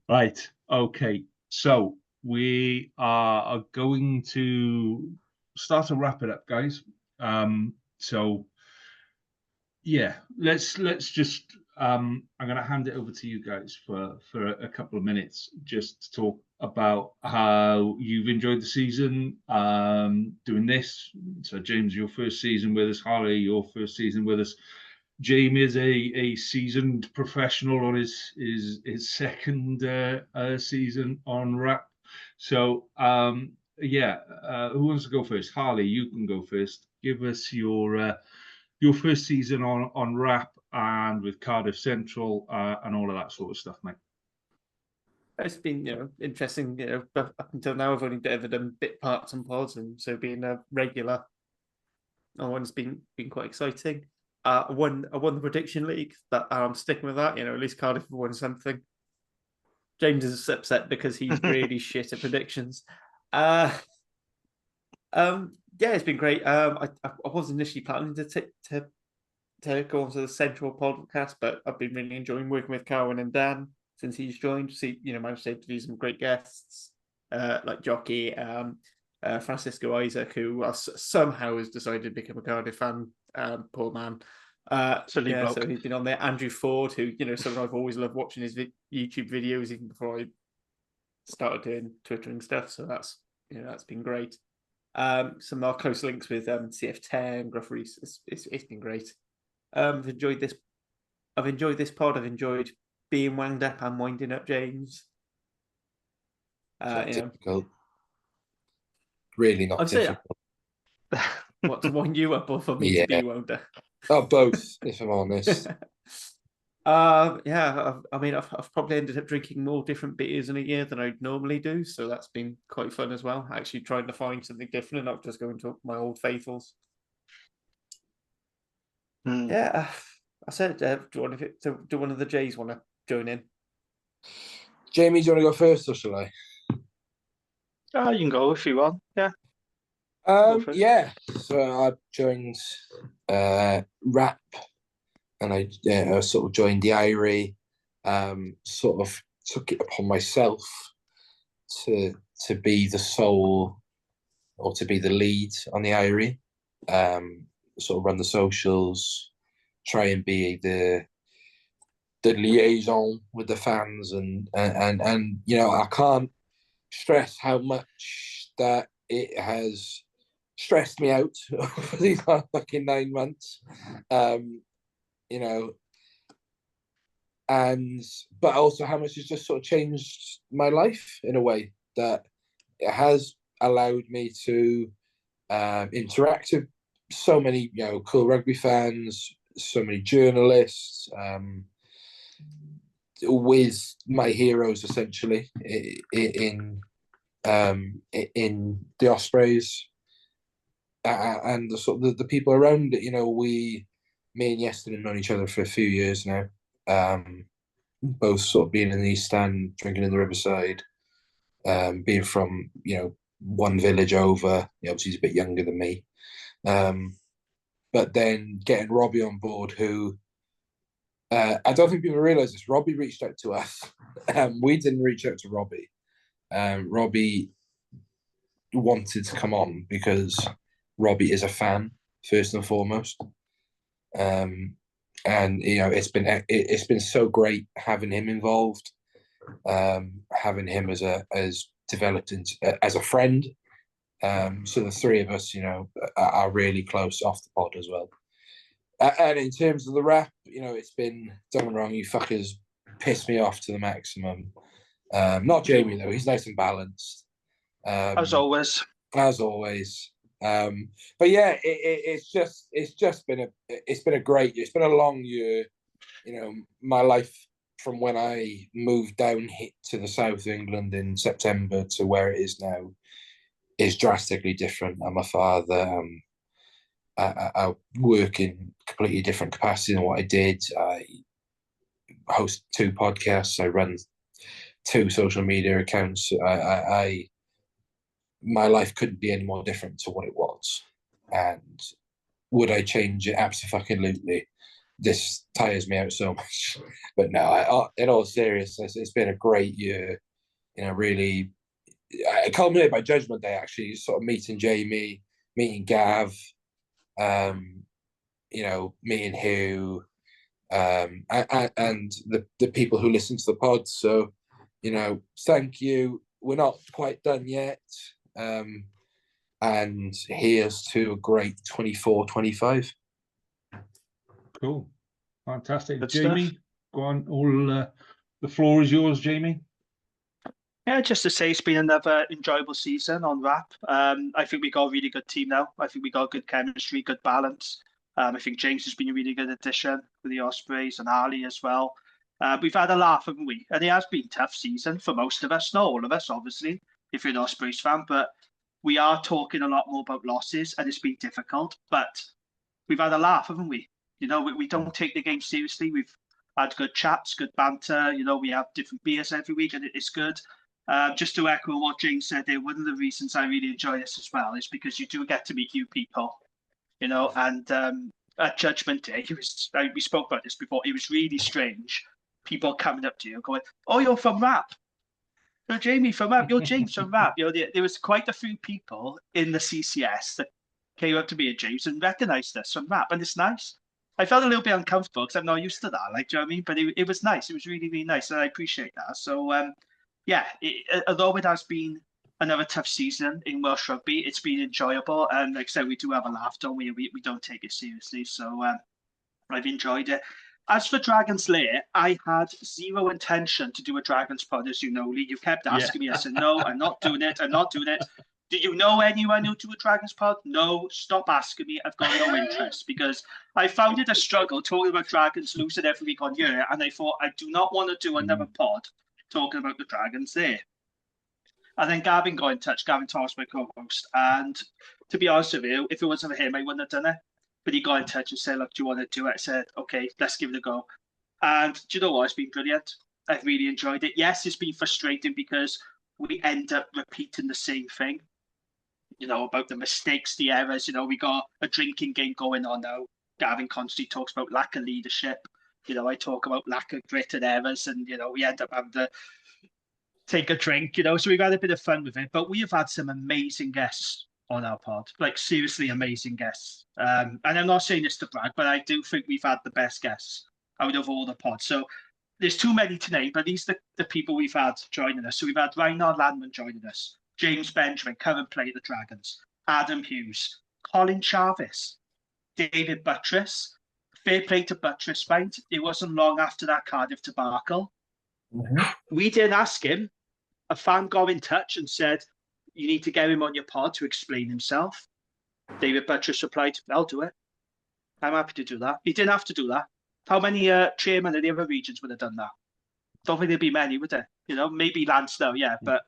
Right. Okay. So we are going to start to wrap it up, guys. So yeah, let's just I'm going to hand it over to you guys for a couple of minutes just to talk about how you've enjoyed the season doing this. So James, your first season with us. Harley, your first season with us. Jamie is a seasoned professional on his second season on WRRAP. So who wants to go first? Harley, you can go first. Give us your first season on WRRAP and with Cardiff Central and all of that sort of stuff, mate. It's been, interesting. Up until now, I've only ever done bit parts and pods, and so being a regular one's been quite exciting. I won the prediction league, but I'm sticking with that. At least Cardiff have won something. James is upset because he's really shit at predictions. Yeah, it's been great. I was initially planning to go onto the Central podcast, but I've been really enjoying working with Cowan and Dan since he's joined. Managed to interview some great guests like Jockey, Francisco Isaac, who somehow has decided to become a Cardiff fan. Poor man. So he's been on there. Andrew Ford, who someone I've always loved watching his YouTube videos even before I started doing Twittering stuff. So that's been great. Some more close links with CF10, Gruff Reese. It's been great. I've enjoyed this pod. I've enjoyed being wound up and winding up James. Difficult. Really not difficult. What, to wind you up or for me to be wound up? Oh, both, if I'm honest. I mean, I've probably ended up drinking more different beers in a year than I normally do, so that's been quite fun as well. Actually, trying to find something different and not just going to my old faithfuls. Yeah, I said, do one of the Jays want to join in? Jamie, do you want to go first, or shall I? You can go if you want. Yeah. Go for it. Yeah. So I joined WRRAP, and I sort of joined the WRRAP. Sort of took it upon myself to be the sole, or to be the lead on the WRRAP. Sort of run the socials, try and be the liaison with the fans, and you know, I can't stress how much that it has stressed me out for these last fucking 9 months. You know, but also how much it's just sort of changed my life in a way that it has allowed me to interact with so many, you know, cool rugby fans, so many journalists, with my heroes essentially in the Ospreys, and the sort of the people around it. You know, me and Yeston have known each other for a few years now. Both sort of being in the East Stand, drinking in the Riverside, being from, you know, one village over. Obviously, he's a bit younger than me. But then getting Robbie on board, who I don't think people realise this. Robbie reached out to us. We didn't reach out to Robbie. Robbie wanted to come on because Robbie is a fan first and foremost. And you know, it's been so great having him involved, having him as developed into, as a friend. So the three of us, you know, are really close off the pod as well. And in terms of the WRRAP, you know, it's been, don't get me wrong, you fuckers pissed me off to the maximum. Not Jamie though; he's nice and balanced. As always. As always. But yeah, it's been a long year. You know, my life from when I moved down to the south of England in September to where it is now is drastically different. I'm a father. I work in completely different capacity than what I did. I host 2 podcasts. I run 2 social media accounts. My life couldn't be any more different to what it was. And would I change it? Absolutely. This tires me out so much. But no, in all seriousness, it's been a great year. You know, really, I culminated by Judgment Day, actually, sort of meeting Jamie, meeting Gav, you know, meeting Hugh, and the people who listen to the pod. So, you know, thank you. We're not quite done yet. And here's to a great 24-25. Cool. Fantastic. Good Jamie, stuff. go on. The floor is yours, Jamie. Yeah, just to say it's been another enjoyable season on WRRAP. I think we got a really good team now. I think we got good chemistry, good balance. I think James has been a really good addition for the Ospreys, and Ali as well. We've had a laugh, haven't we? And it has been a tough season for most of us, not all of us, obviously, if you're an Ospreys fan, but we are talking a lot more about losses, and it's been difficult, but we've had a laugh, haven't we? You know, we don't take the game seriously. We've had good chats, good banter. You know, we have different beers every week, and it's good. Just to echo what James said there, one of the reasons I really enjoy this as well is because you do get to meet new people, you know, and at Judgment Day, we spoke about this before, it was really strange. People coming up to you going, "Oh, you're from WRRAP. You're Jamie from WRRAP. You're James from WRRAP." You know, there was quite a few people in the CCS that came up to me and James and recognised us from WRRAP, and it's nice. I felt a little bit uncomfortable because I'm not used to that, like, do you know what I mean? But it was nice. It was really, really nice, and I appreciate that. So, yeah, although it has been another tough season in Welsh rugby, it's been enjoyable. And like I said, we do have a laugh, don't we? We don't take it seriously. So I've enjoyed it. As for Dragon's Lair, I had zero intention to do a Dragon's pod, as you know, Lee. You kept asking me. I said, no, I'm not doing it. I'm not doing it. Do you know anyone who do a Dragons pod? No, stop asking me. I've got no interest because I found it a struggle talking about Dragons losing every week on year, and I thought I do not want to do another pod talking about the Dragons there. And then Gavin got in touch. Gavin Toss, my co-host, and to be honest with you, if it wasn't for him, I wouldn't have done it. But he got in touch and said, "Look, do you want to do it?" I said, "Okay, let's give it a go." And do you know what? It's been brilliant. I've really enjoyed it. Yes, it's been frustrating because we end up repeating the same thing. You know, about the mistakes, the errors. You know, we got a drinking game going on now. Gavin constantly talks about lack of leadership. You know, I talk about lack of grit and errors, and you know, we end up having to take a drink. You know, so we've had a bit of fun with it. But we have had some amazing guests on our pod, like seriously amazing guests. And I'm not saying this to brag, but I do think we've had the best guests out of all the pods. So there's too many to name, but these are the people we've had joining us. So we've had Reinhard Landman joining us, James Benjamin, current player of the Dragons, Adam Hughes, Colin Jarvis, David Buttress. Fair play to Buttress, right? It wasn't long after that Cardiff debacle. We didn't ask him. A fan got in touch and said, "You need to get him on your pod to explain himself." David Buttress replied, "I'll do it. I'm happy to do that." He didn't have to do that. How many chairmen of the other regions would have done that? Don't think there'd be many, would there? You know, maybe Lance though, yeah, but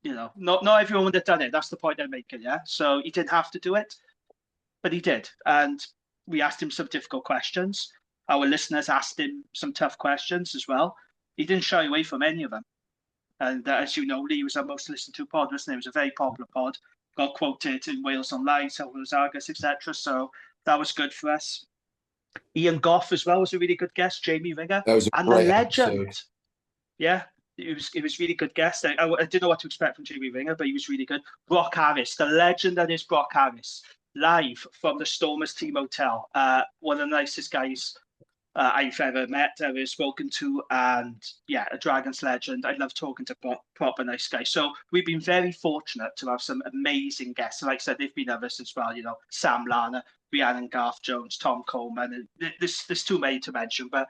you know, not everyone would have done it. That's the point I'm making, yeah. So he didn't have to do it, but he did, and we asked him some difficult questions. Our listeners asked him some tough questions as well. He didn't shy away from any of them. And as you know, Lee was our most listened to pod, wasn't it? It was a very popular pod. Got quoted in Wales Online, South Wales Argus, etc. So that was good for us. Ian Goff as well was a really good guest. Jamie Ringer and the legend. Episode. Yeah, it was really good guest. I didn't know what to expect from Jamie Ringer, but he was really good. Brock Harris, the legend that is Brock Harris, live from the Stormers Team Hotel. One of the nicest guys I've ever met, ever spoken to, and yeah, a Dragons legend. I love talking to proper nice guys. So we've been very fortunate to have some amazing guests. Like I said, they've been others as well. You know, Sam Lana, Rhiannon Garth Jones, Tom Coleman, and there's too many to mention. But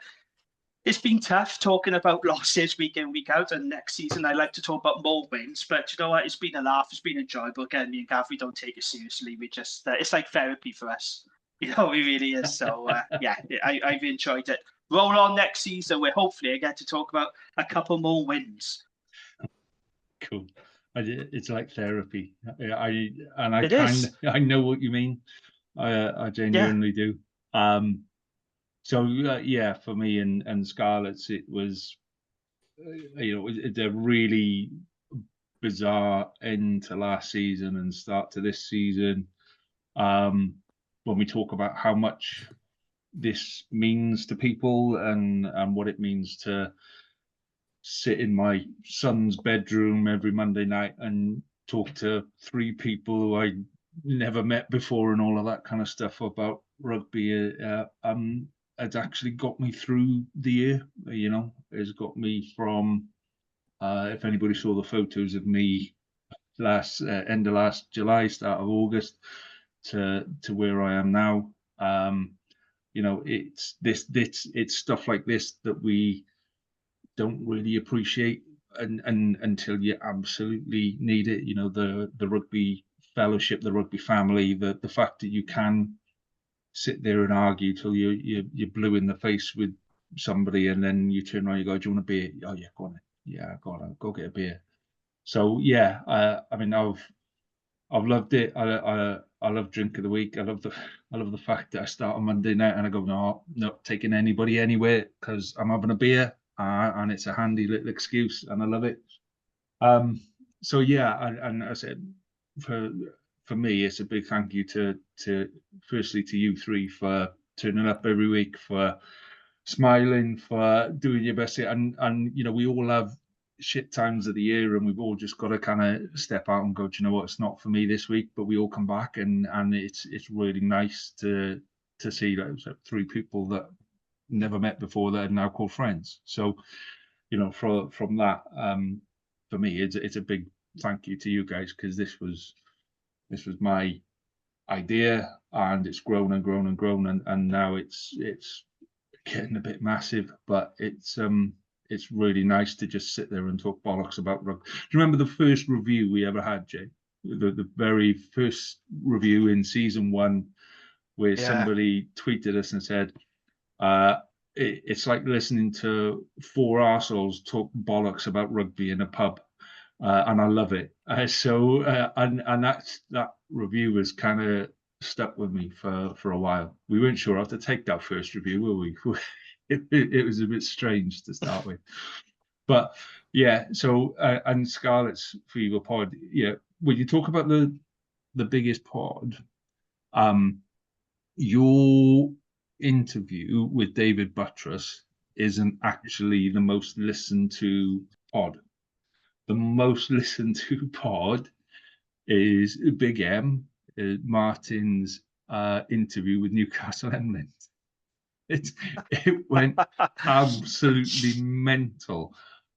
it's been tough talking about losses week in, week out. And next season, I like to talk about more wins. But you know what? It's been a laugh. It's been enjoyable. Again, me and Gav, we don't take it seriously. We just it's like therapy for us. You know, it really is. So, yeah, I've enjoyed it. Roll on next season where hopefully I get to talk about a couple more wins. Cool. It's like therapy. I know what you mean. I genuinely do. So, yeah, for me and Scarlets, it was, you know, it's a really bizarre end to last season and start to this season. When we talk about how much this means to people and what it means to sit in my son's bedroom every Monday night and talk to three people who I never met before and all of that kind of stuff about rugby, it's actually got me through the year. You know, it's got me from, if anybody saw the photos of me end of last July, start of August, to where I am now. You know, it's stuff like this that we don't really appreciate and until you absolutely need it. You know, the rugby fellowship, the rugby family, the fact that you can sit there and argue till you're blue in the face with somebody, and then you turn around, you go, "Do you want a beer?" "Oh yeah, go on then." "Yeah, go get a beer." So yeah, I mean, I've loved it. I love drink of the week. I love the fact that I start on Monday night and I go, no, not taking anybody anywhere because I'm having a beer, and it's a handy little excuse, and I love it. So yeah, and I said, for me, it's a big thank you to firstly to you three for turning up every week, for smiling, for doing your best, and you know, we all have shit times of the year, and we've all just got to kind of step out and go, do you know what, it's not for me this week, but we all come back, and it's really nice to see that three people that never met before that are now called friends. So, you know, from that, for me, it's a big thank you to you guys, because this was my idea, and it's grown and grown and grown, and now it's getting a bit massive, but it's really nice to just sit there and talk bollocks about rugby. Do you remember the first review we ever had, Jay? the very first review in season 1, where somebody tweeted us and said, it's like listening to 4 arseholes talk bollocks about rugby in a pub. And I love it. And that review was kind of stuck with me for a while. We weren't sure how to take that first review, were we? It was a bit strange to start with. But yeah, so and Scarlet's Fever pod, yeah, when you talk about the biggest pod, your interview with David Buttress isn't actually the most listened to pod. The most listened to pod is Big M, Martin's interview with Newcastle Emlyn. It went absolutely mental.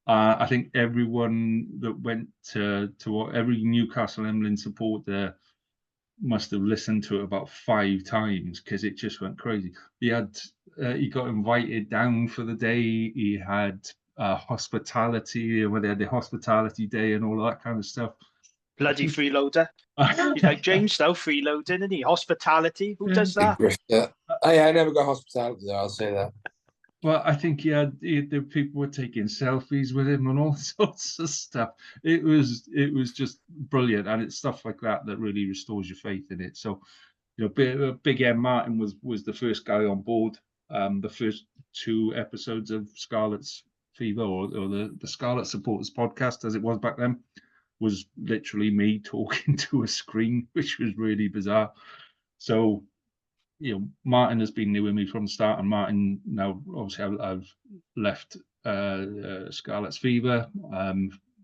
I think everyone that went to every Newcastle Emlyn supporter must have listened to it about 5 times because it just went crazy. He got invited down for the day. He had hospitality, where they had the hospitality day and all that kind of stuff. Bloody freeloader. He's like James though, freeloading, isn't he? Hospitality. Who does that? I never got hospitality though, I'll say that. Well, I think the people were taking selfies with him and all sorts of stuff. It was just brilliant, and it's stuff like that that really restores your faith in it. So, Big M Martin was the first guy on board. The first 2 episodes of Scarlet's Fever, or the Scarlet Supporters podcast, as it was back then, was literally me talking to a screen, which was really bizarre. So, Martin has been new with me from the start, and Martin now, obviously, I've left Scarlet's Fever.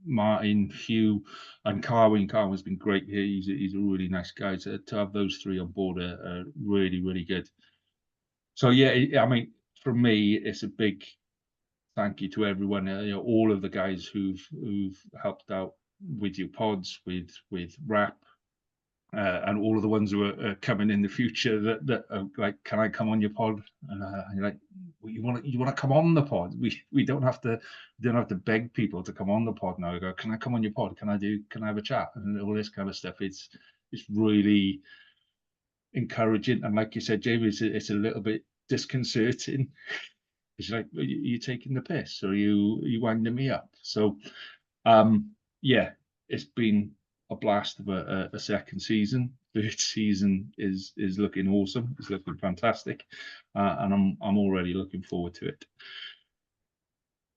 Martin, Hugh, and Carwin. Carwin's been great here. He's a really nice guy. To have those 3 on board are really, really good. So yeah, I mean, for me, it's a big thank you to everyone. All of the guys who've helped out with your pods, with WRRAP. And all of the ones who are coming in the future that are like, can I come on your pod? And you're like, well, you want to come on the pod? We don't have to beg people to come on the pod now. We go, can I come on your pod? Can I have a chat? And all this kind of stuff. It's really encouraging. And like you said, Jamie, it's a little bit disconcerting. It's like, are you taking the piss, or are you winding me up? So, yeah, it's been a blast of a second season. Third season is looking awesome. It's looking fantastic, and I'm already looking forward to it.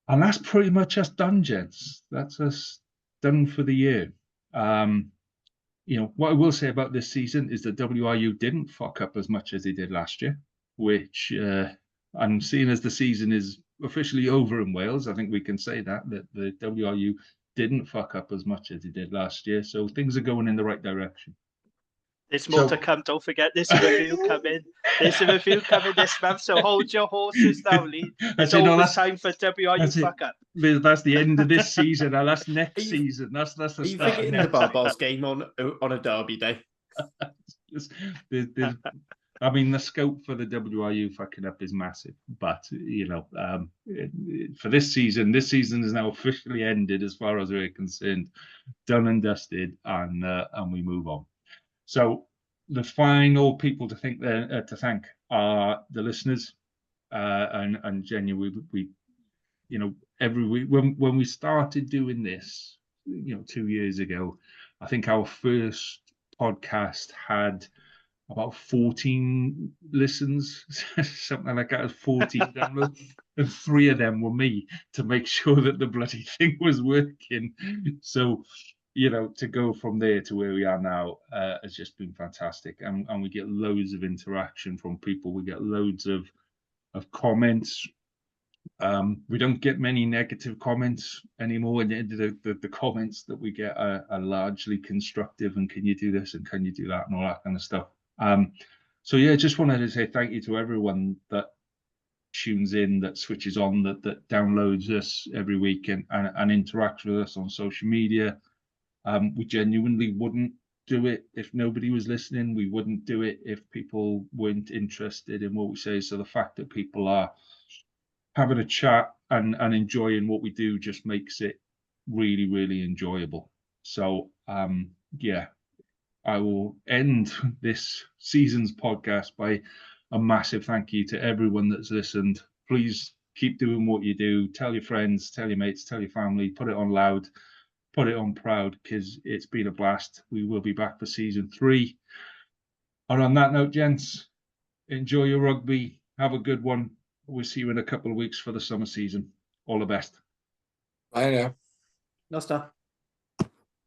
And that's pretty much us done, gents. That's us done for the year. What I will say about this season is that WRU didn't fuck up as much as they did last year, which, and seeing as the season is officially over in Wales, I think we can say that the WRU didn't fuck up as much as he did last year. So things are going in the right direction. There's more to come. Don't forget, this review coming. There's a review coming this month. So hold your horses now, Lee. It's always time for WRU fuck up. That's the end of this season. Now that's next season. That's the start. Are you forgetting the Barbaros game on a derby day? I mean, the scope for the WRU fucking up is massive, but for this season is now officially ended as far as we're concerned, done and dusted, and we move on. So the final people to thank are the listeners, and genuinely, we every week when we started doing this, 2 years ago, I think our first podcast had about 14 listens, something like that, 14 downloads, and 3 of them were me to make sure that the bloody thing was working. So, to go from there to where we are now has just been fantastic, and we get loads of interaction from people. We get loads of comments. We don't get many negative comments anymore, and the comments that we get are largely constructive, and can you do this and can you do that and all that kind of stuff. So yeah, just wanted to say thank you to everyone that tunes in, that switches on, that downloads us every week and interacts with us on social media. We genuinely wouldn't do it if nobody was listening. We wouldn't do it if people weren't interested in what we say. So the fact that people are having a chat and enjoying what we do just makes it really, really enjoyable. So yeah, I will end this season's podcast by a massive thank you to everyone that's listened. Please keep doing what you do. Tell your friends, tell your mates, tell your family, put it on loud, put it on proud, because it's been a blast. We will be back for season 3. And on that note, gents, enjoy your rugby. Have a good one. We'll see you in a couple of weeks for the summer season. All the best. I know. No stuff.